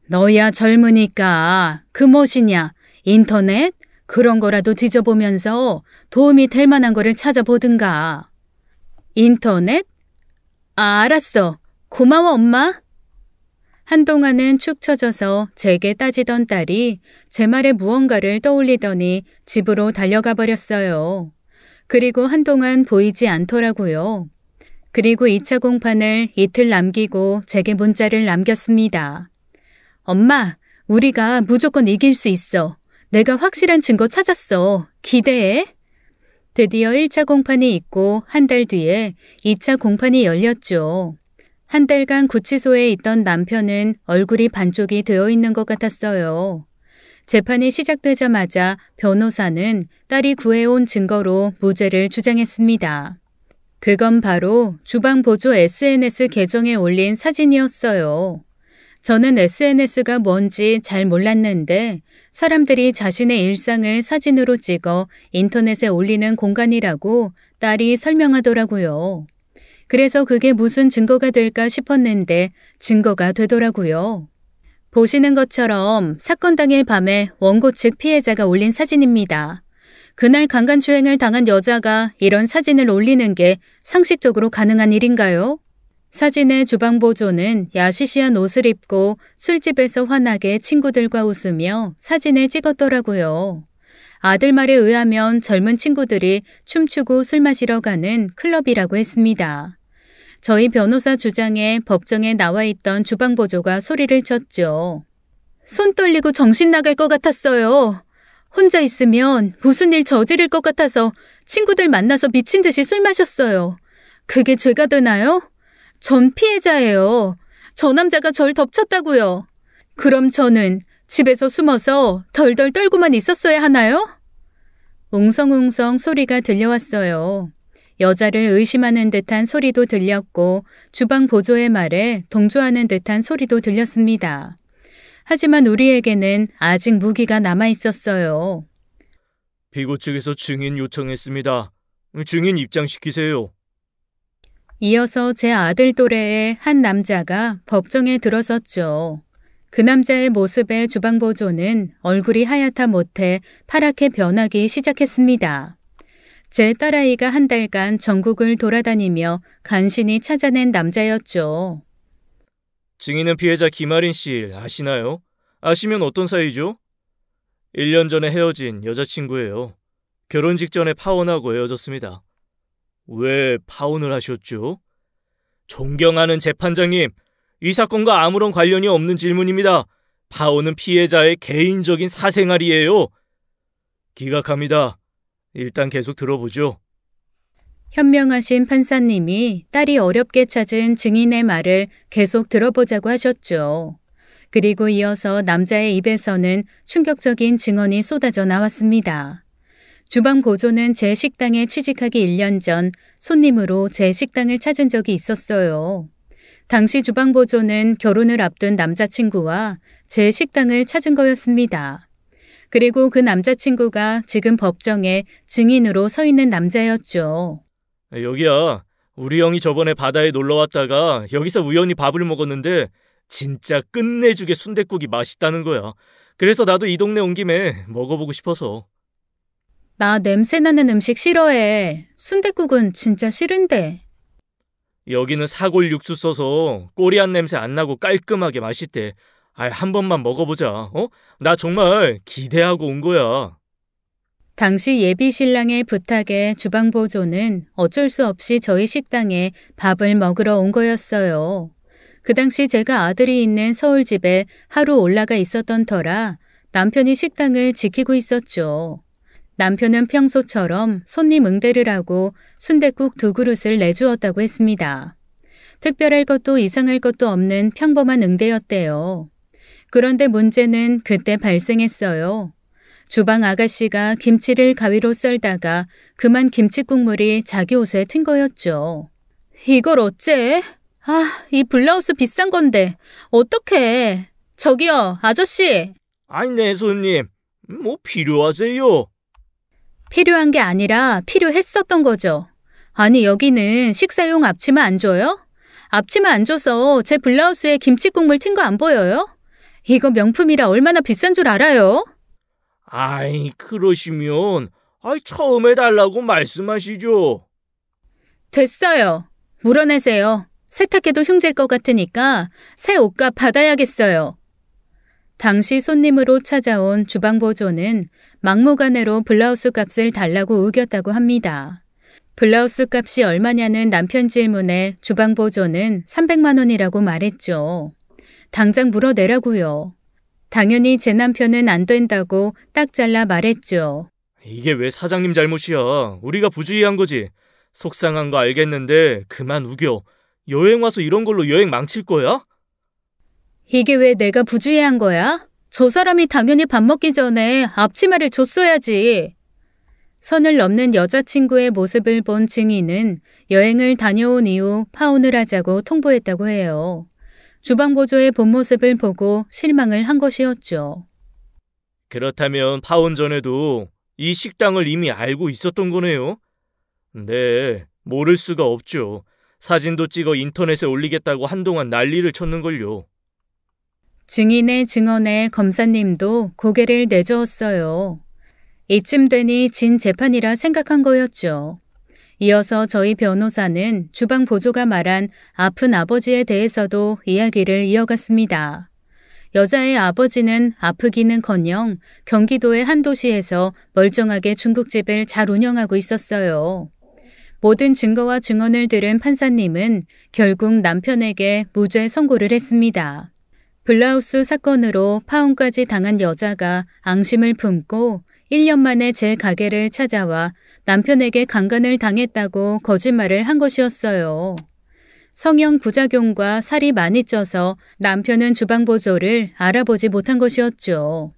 너야 젊으니까 그 무엇이냐? 인터넷? 그런 거라도 뒤져보면서 도움이 될 만한 거를 찾아보든가. 인터넷? 알았어. 고마워 엄마. 한동안은 축 처져서 제게 따지던 딸이 제 말에 무언가를 떠올리더니 집으로 달려가 버렸어요. 그리고 한동안 보이지 않더라고요. 그리고 2차 공판을 이틀 남기고 제게 문자를 남겼습니다. 엄마, 우리가 무조건 이길 수 있어. 내가 확실한 증거 찾았어. 기대해. 드디어 1차 공판이 있고 한 달 뒤에 2차 공판이 열렸죠. 한 달간 구치소에 있던 남편은 얼굴이 반쪽이 되어 있는 것 같았어요. 재판이 시작되자마자 변호사는 딸이 구해온 증거로 무죄를 주장했습니다. 그건 바로 주방보조 SNS 계정에 올린 사진이었어요. 저는 SNS가 뭔지 잘 몰랐는데 사람들이 자신의 일상을 사진으로 찍어 인터넷에 올리는 공간이라고 딸이 설명하더라고요. 그래서 그게 무슨 증거가 될까 싶었는데 증거가 되더라고요. 보시는 것처럼 사건 당일 밤에 원고 측 피해자가 올린 사진입니다. 그날 강간추행을 당한 여자가 이런 사진을 올리는 게 상식적으로 가능한 일인가요? 사진의 주방보조는 야시시한 옷을 입고 술집에서 환하게 친구들과 웃으며 사진을 찍었더라고요. 아들 말에 의하면 젊은 친구들이 춤추고 술 마시러 가는 클럽이라고 했습니다. 저희 변호사 주장에 법정에 나와 있던 주방보조가 소리를 쳤죠. 손 떨리고 정신 나갈 것 같았어요. 혼자 있으면 무슨 일 저지를 것 같아서 친구들 만나서 미친 듯이 술 마셨어요. 그게 죄가 되나요? 전 피해자예요. 저 남자가 절 덮쳤다고요. 그럼 저는 집에서 숨어서 덜덜 떨고만 있었어야 하나요? 웅성웅성 소리가 들려왔어요. 여자를 의심하는 듯한 소리도 들렸고 주방 보조의 말에 동조하는 듯한 소리도 들렸습니다. 하지만 우리에게는 아직 무기가 남아 있었어요. 피고 측에서 증인 요청했습니다. 증인 입장시키세요. 이어서 제 아들 또래의 한 남자가 법정에 들어섰죠. 그 남자의 모습에 주방보조는 얼굴이 하얗다 못해 파랗게 변하기 시작했습니다. 제 딸아이가 한 달간 전국을 돌아다니며 간신히 찾아낸 남자였죠. 증인은 피해자 김아린 씨 아시나요? 아시면 어떤 사이죠? 1년 전에 헤어진 여자친구예요. 결혼 직전에 파혼하고 헤어졌습니다. 왜 파혼을 하셨죠? 존경하는 재판장님, 이 사건과 아무런 관련이 없는 질문입니다. 파혼은 피해자의 개인적인 사생활이에요. 기각합니다. 일단 계속 들어보죠. 현명하신 판사님이 딸이 어렵게 찾은 증인의 말을 계속 들어보자고 하셨죠. 그리고 이어서 남자의 입에서는 충격적인 증언이 쏟아져 나왔습니다. 주방 보조는 제 식당에 취직하기 1년 전 손님으로 제 식당을 찾은 적이 있었어요. 당시 주방 보조는 결혼을 앞둔 남자친구와 제 식당을 찾은 거였습니다. 그리고 그 남자친구가 지금 법정에 증인으로 서 있는 남자였죠. 여기야. 우리 형이 저번에 바다에 놀러 왔다가 여기서 우연히 밥을 먹었는데 진짜 끝내주게 순댓국이 맛있다는 거야. 그래서 나도 이 동네 온 김에 먹어보고 싶어서. 나 냄새나는 음식 싫어해. 순댓국은 진짜 싫은데. 여기는 사골 육수 써서 꼬리한 냄새 안 나고 깔끔하게 맛있대. 한 번만 먹어보자. 나 정말 기대하고 온 거야. 당시 예비 신랑의 부탁에 주방 보조는 어쩔 수 없이 저희 식당에 밥을 먹으러 온 거였어요. 그 당시 제가 아들이 있는 서울집에 하루 올라가 있었던 터라 남편이 식당을 지키고 있었죠. 남편은 평소처럼 손님 응대를 하고 순댓국 2그릇을 내주었다고 했습니다. 특별할 것도 이상할 것도 없는 평범한 응대였대요. 그런데 문제는 그때 발생했어요. 주방 아가씨가 김치를 가위로 썰다가 그만 김치 국물이 자기 옷에 튄 거였죠. 이걸 어째? 이 블라우스 비싼 건데 어떡해. 저기요, 아저씨. 아니, 네, 손님. 뭐 필요하세요? 필요한 게 아니라 필요했었던 거죠. 아니, 여기는 식사용 앞치마 안 줘요? 앞치마 안 줘서 제 블라우스에 김치 국물 튄 거 안 보여요? 이거 명품이라 얼마나 비싼 줄 알아요? 아이, 그러시면 처음에 달라고 말씀하시죠. 됐어요. 물어내세요. 세탁해도 흉질 것 같으니까 새 옷값 받아야겠어요. 당시 손님으로 찾아온 주방보조는 막무가내로 블라우스 값을 달라고 우겼다고 합니다. 블라우스 값이 얼마냐는 남편 질문에 주방보조는 300만 원이라고 말했죠. 당장 물어내라고요. 당연히 제 남편은 안 된다고 딱 잘라 말했죠. 이게 왜 사장님 잘못이야. 우리가 부주의한 거지. 속상한 거 알겠는데 그만 우겨. 여행 와서 이런 걸로 여행 망칠 거야? 이게 왜 내가 부주의한 거야? 저 사람이 당연히 밥 먹기 전에 앞치마를 줬어야지. 선을 넘는 여자친구의 모습을 본 증인은 여행을 다녀온 이후 파혼을 하자고 통보했다고 해요. 주방보조의 본 모습을 보고 실망을 한 것이었죠. 그렇다면 파혼 전에도 이 식당을 이미 알고 있었던 거네요? 네, 모를 수가 없죠. 사진도 찍어 인터넷에 올리겠다고 한동안 난리를 쳤는걸요. 증인의 증언에 검사님도 고개를 내저었어요. 이쯤 되니 진 재판이라 생각한 거였죠. 이어서 저희 변호사는 주방 보조가 말한 아픈 아버지에 대해서도 이야기를 이어갔습니다. 여자의 아버지는 아프기는커녕 경기도의 한 도시에서 멀쩡하게 중국집을 잘 운영하고 있었어요. 모든 증거와 증언을 들은 판사님은 결국 남편에게 무죄 선고를 했습니다. 블라우스 사건으로 파혼까지 당한 여자가 앙심을 품고 1년 만에 제 가게를 찾아와 남편에게 강간을 당했다고 거짓말을 한 것이었어요. 성형 부작용과 살이 많이 쪄서 남편은 주방보조를 알아보지 못한 것이었죠.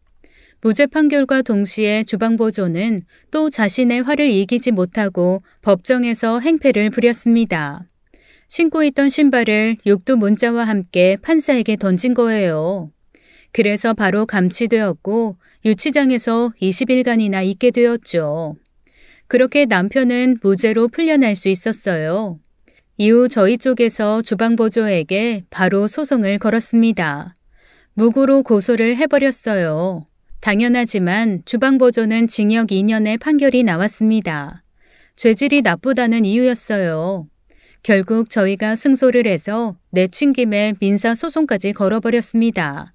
무죄 판결과 동시에 주방보조는 또 자신의 화를 이기지 못하고 법정에서 행패를 부렸습니다. 신고 있던 신발을 육두 문자와 함께 판사에게 던진 거예요. 그래서 바로 감치되었고 유치장에서 20일간이나 있게 되었죠. 그렇게 남편은 무죄로 풀려날 수 있었어요. 이후 저희 쪽에서 주방보조에게 바로 소송을 걸었습니다. 무고로 고소를 해버렸어요. 당연하지만 주방보조는 징역 2년의 판결이 나왔습니다. 죄질이 나쁘다는 이유였어요. 결국 저희가 승소를 해서 내친 김에 민사소송까지 걸어버렸습니다.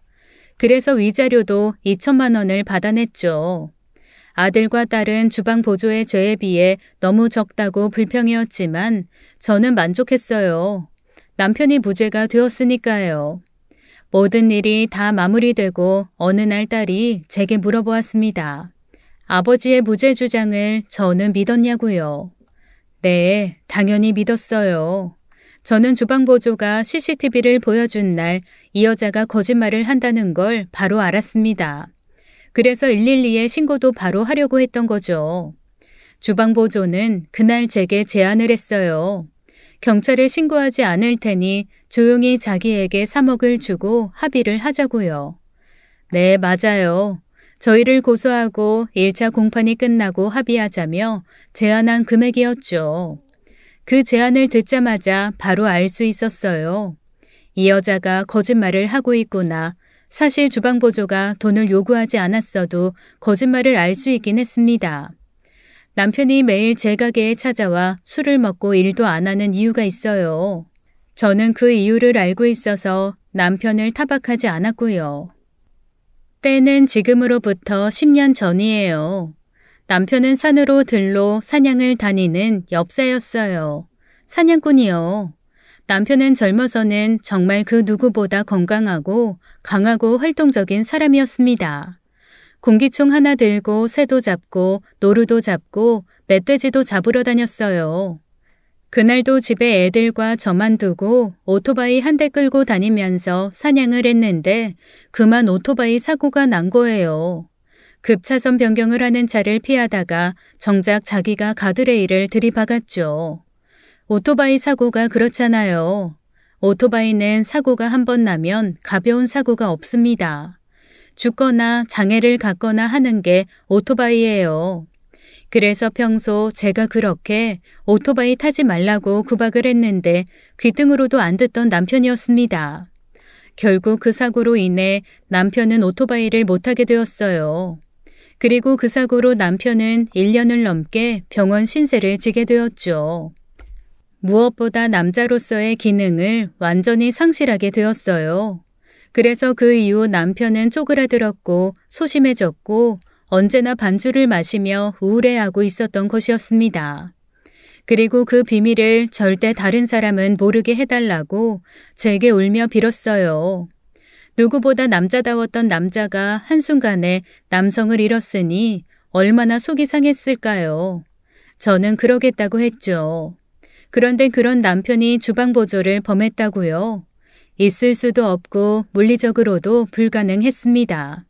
그래서 위자료도 2천만 원을 받아냈죠. 아들과 딸은 주방보조의 죄에 비해 너무 적다고 불평이었지만 저는 만족했어요. 남편이 무죄가 되었으니까요. 모든 일이 다 마무리되고 어느 날 딸이 제게 물어보았습니다. 아버지의 무죄 주장을 저는 믿었냐고요. 네, 당연히 믿었어요. 저는 주방보조가 CCTV를 보여준 날 이 여자가 거짓말을 한다는 걸 바로 알았습니다. 그래서 112에 신고도 바로 하려고 했던 거죠. 주방보조는 그날 제게 제안을 했어요. 경찰에 신고하지 않을 테니 조용히 자기에게 3억을 주고 합의를 하자고요. 네, 맞아요. 저희를 고소하고 1차 공판이 끝나고 합의하자며 제안한 금액이었죠. 그 제안을 듣자마자 바로 알 수 있었어요. 이 여자가 거짓말을 하고 있구나. 사실 주방보조가 돈을 요구하지 않았어도 거짓말을 알 수 있긴 했습니다. 남편이 매일 제 가게에 찾아와 술을 먹고 일도 안 하는 이유가 있어요. 저는 그 이유를 알고 있어서 남편을 타박하지 않았고요. 때는 지금으로부터 10년 전이에요. 남편은 산으로 들로 사냥을 다니는 엽사였어요. 사냥꾼이요. 남편은 젊어서는 정말 그 누구보다 건강하고 강하고 활동적인 사람이었습니다. 공기총 하나 들고 새도 잡고 노루도 잡고 멧돼지도 잡으러 다녔어요. 그날도 집에 애들과 저만 두고 오토바이 한 대 끌고 다니면서 사냥을 했는데 그만 오토바이 사고가 난 거예요. 급차선 변경을 하는 차를 피하다가 정작 자기가 가드레일을 들이박았죠. 오토바이 사고가 그렇잖아요. 오토바이는 사고가 한 번 나면 가벼운 사고가 없습니다. 죽거나 장애를 갖거나 하는 게 오토바이예요. 그래서 평소 제가 그렇게 오토바이 타지 말라고 구박을 했는데 귀등으로도 안 듣던 남편이었습니다. 결국 그 사고로 인해 남편은 오토바이를 못 타게 되었어요. 그리고 그 사고로 남편은 1년을 넘게 병원 신세를 지게 되었죠. 무엇보다 남자로서의 기능을 완전히 상실하게 되었어요. 그래서 그 이후 남편은 쪼그라들었고 소심해졌고 언제나 반주를 마시며 우울해하고 있었던 것이었습니다. 그리고 그 비밀을 절대 다른 사람은 모르게 해달라고 제게 울며 빌었어요. 누구보다 남자다웠던 남자가 한순간에 남성을 잃었으니 얼마나 속이 상했을까요? 저는 그러겠다고 했죠. 그런데 그런 남편이 주방보조를 범했다고요? 있을 수도 없고 물리적으로도 불가능했습니다.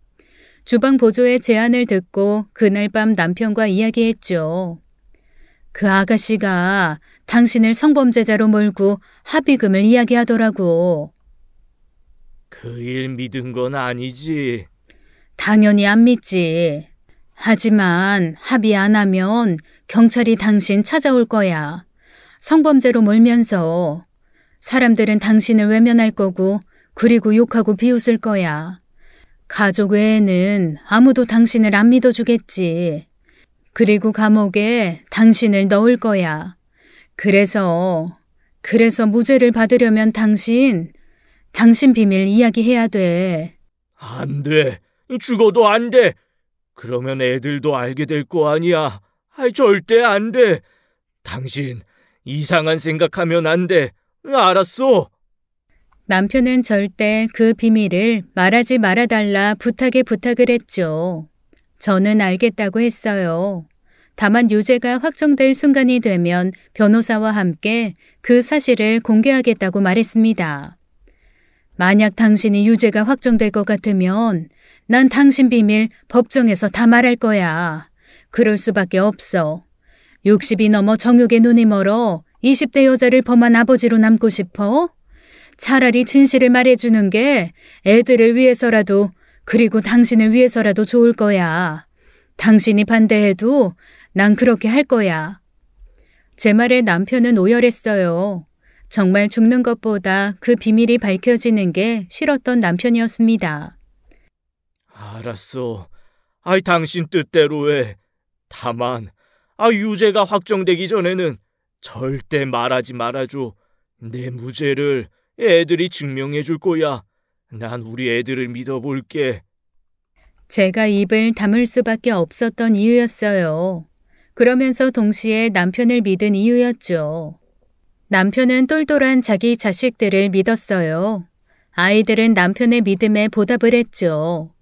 주방보조의 제안을 듣고 그날 밤 남편과 이야기했죠. 그 아가씨가 당신을 성범죄자로 몰고 합의금을 이야기하더라고. 그 일 믿은 건 아니지. 당연히 안 믿지. 하지만 합의 안 하면 경찰이 당신 찾아올 거야. 성범죄로 몰면서 사람들은 당신을 외면할 거고 그리고 욕하고 비웃을 거야. 가족 외에는 아무도 당신을 안 믿어주겠지. 그리고 감옥에 당신을 넣을 거야. 그래서 무죄를 받으려면 당신 비밀 이야기해야 돼. 안 돼. 죽어도 안 돼. 그러면 애들도 알게 될 거 아니야. 절대 안 돼. 당신 이상한 생각하면 안 돼. 알았어. 남편은 절대 그 비밀을 말하지 말아달라 부탁을 했죠. 저는 알겠다고 했어요. 다만 유죄가 확정될 순간이 되면 변호사와 함께 그 사실을 공개하겠다고 말했습니다. 만약 당신이 유죄가 확정될 것 같으면 난 당신 비밀 법정에서 다 말할 거야. 그럴 수밖에 없어. 60이 넘어 정욕에 눈이 멀어 20대 여자를 범한 아버지로 남고 싶어? 차라리 진실을 말해주는 게 애들을 위해서라도 그리고 당신을 위해서라도 좋을 거야. 당신이 반대해도 난 그렇게 할 거야. 제 말에 남편은 오열했어요. 정말 죽는 것보다 그 비밀이 밝혀지는 게 싫었던 남편이었습니다. 알았어. 당신 뜻대로 해. 다만 유죄가 확정되기 전에는 절대 말하지 말아줘. 내 무죄를 애들이 증명해 줄 거야. 난 우리 애들을 믿어볼게. 제가 입을 다물 수밖에 없었던 이유였어요. 그러면서 동시에 남편을 믿은 이유였죠. 남편은 똘똘한 자기 자식들을 믿었어요. 아이들은 남편의 믿음에 보답을 했죠.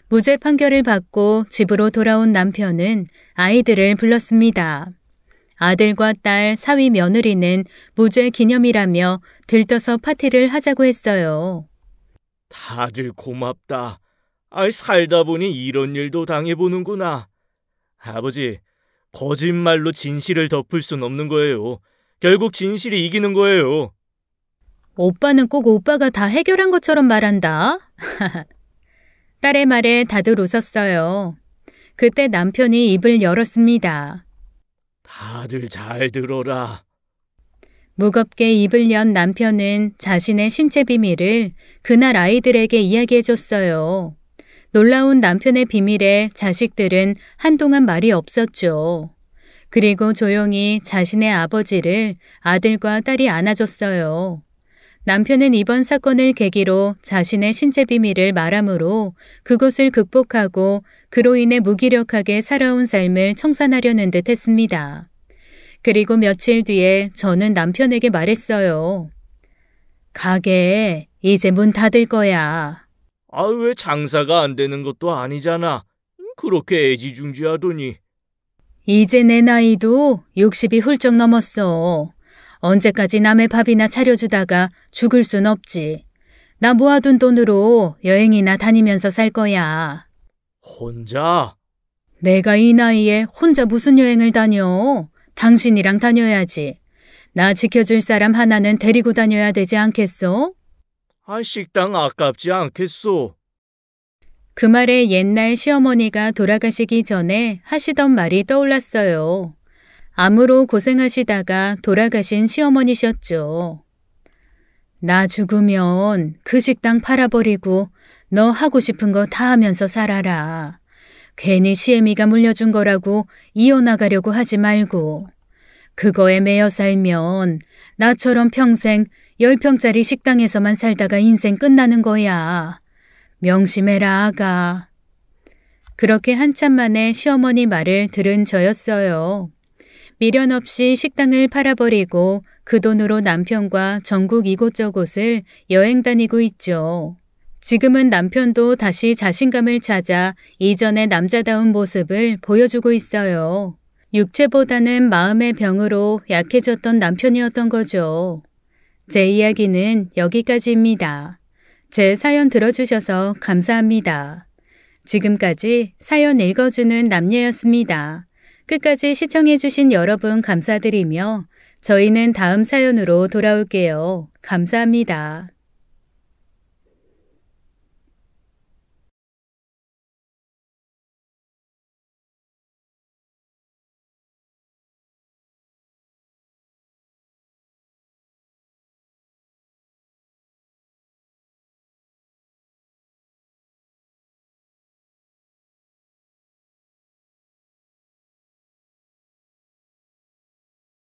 무죄 판결을 받고 집으로 돌아온 남편은 아이들을 불렀습니다. 아들과 딸, 사위 며느리는 무죄 기념이라며 들떠서 파티를 하자고 했어요. 다들 고맙다. 살다 보니 이런 일도 당해보는구나. 아버지, 거짓말로 진실을 덮을 순 없는 거예요. 결국 진실이 이기는 거예요. 오빠는 꼭 오빠가 다 해결한 것처럼 말한다. 딸의 말에 다들 웃었어요. 그때 남편이 입을 열었습니다. 다들 잘 들어라. 무겁게 입을 연 남편은 자신의 신체 비밀을 그날 아이들에게 이야기해줬어요. 놀라운 남편의 비밀에 자식들은 한동안 말이 없었죠. 그리고 조용히 자신의 아버지를 아들과 딸이 안아줬어요. 남편은 이번 사건을 계기로 자신의 신체 비밀을 말함으로 그것을 극복하고 그로 인해 무기력하게 살아온 삶을 청산하려는 듯 했습니다. 그리고 며칠 뒤에 저는 남편에게 말했어요. 가게 이제 문 닫을 거야. 왜 장사가 안 되는 것도 아니잖아. 그렇게 애지중지하더니. 이제 내 나이도 60이 훌쩍 넘었어. 언제까지 남의 밥이나 차려주다가 죽을 순 없지. 나 모아둔 돈으로 여행이나 다니면서 살 거야. 혼자? 내가 이 나이에 혼자 무슨 여행을 다녀? 당신이랑 다녀야지. 나 지켜줄 사람 하나는 데리고 다녀야 되지 않겠어? 식당 아깝지 않겠소? 그 말에 옛날 시어머니가 돌아가시기 전에 하시던 말이 떠올랐어요. 암으로 고생하시다가 돌아가신 시어머니셨죠. 나 죽으면 그 식당 팔아버리고 너 하고 싶은 거 다 하면서 살아라. 괜히 시애미가 물려준 거라고 이어나가려고 하지 말고. 그거에 매여 살면 나처럼 평생 10평짜리 식당에서만 살다가 인생 끝나는 거야. 명심해라, 아가. 그렇게 한참 만에 시어머니 말을 들은 저였어요. 미련 없이 식당을 팔아버리고 그 돈으로 남편과 전국 이곳저곳을 여행 다니고 있죠. 지금은 남편도 다시 자신감을 찾아 이전의 남자다운 모습을 보여주고 있어요. 육체보다는 마음의 병으로 약해졌던 남편이었던 거죠. 제 이야기는 여기까지입니다. 제 사연 들어주셔서 감사합니다. 지금까지 사연 읽어주는 남녀였습니다. 끝까지 시청해주신 여러분 감사드리며 저희는 다음 사연으로 돌아올게요. 감사합니다.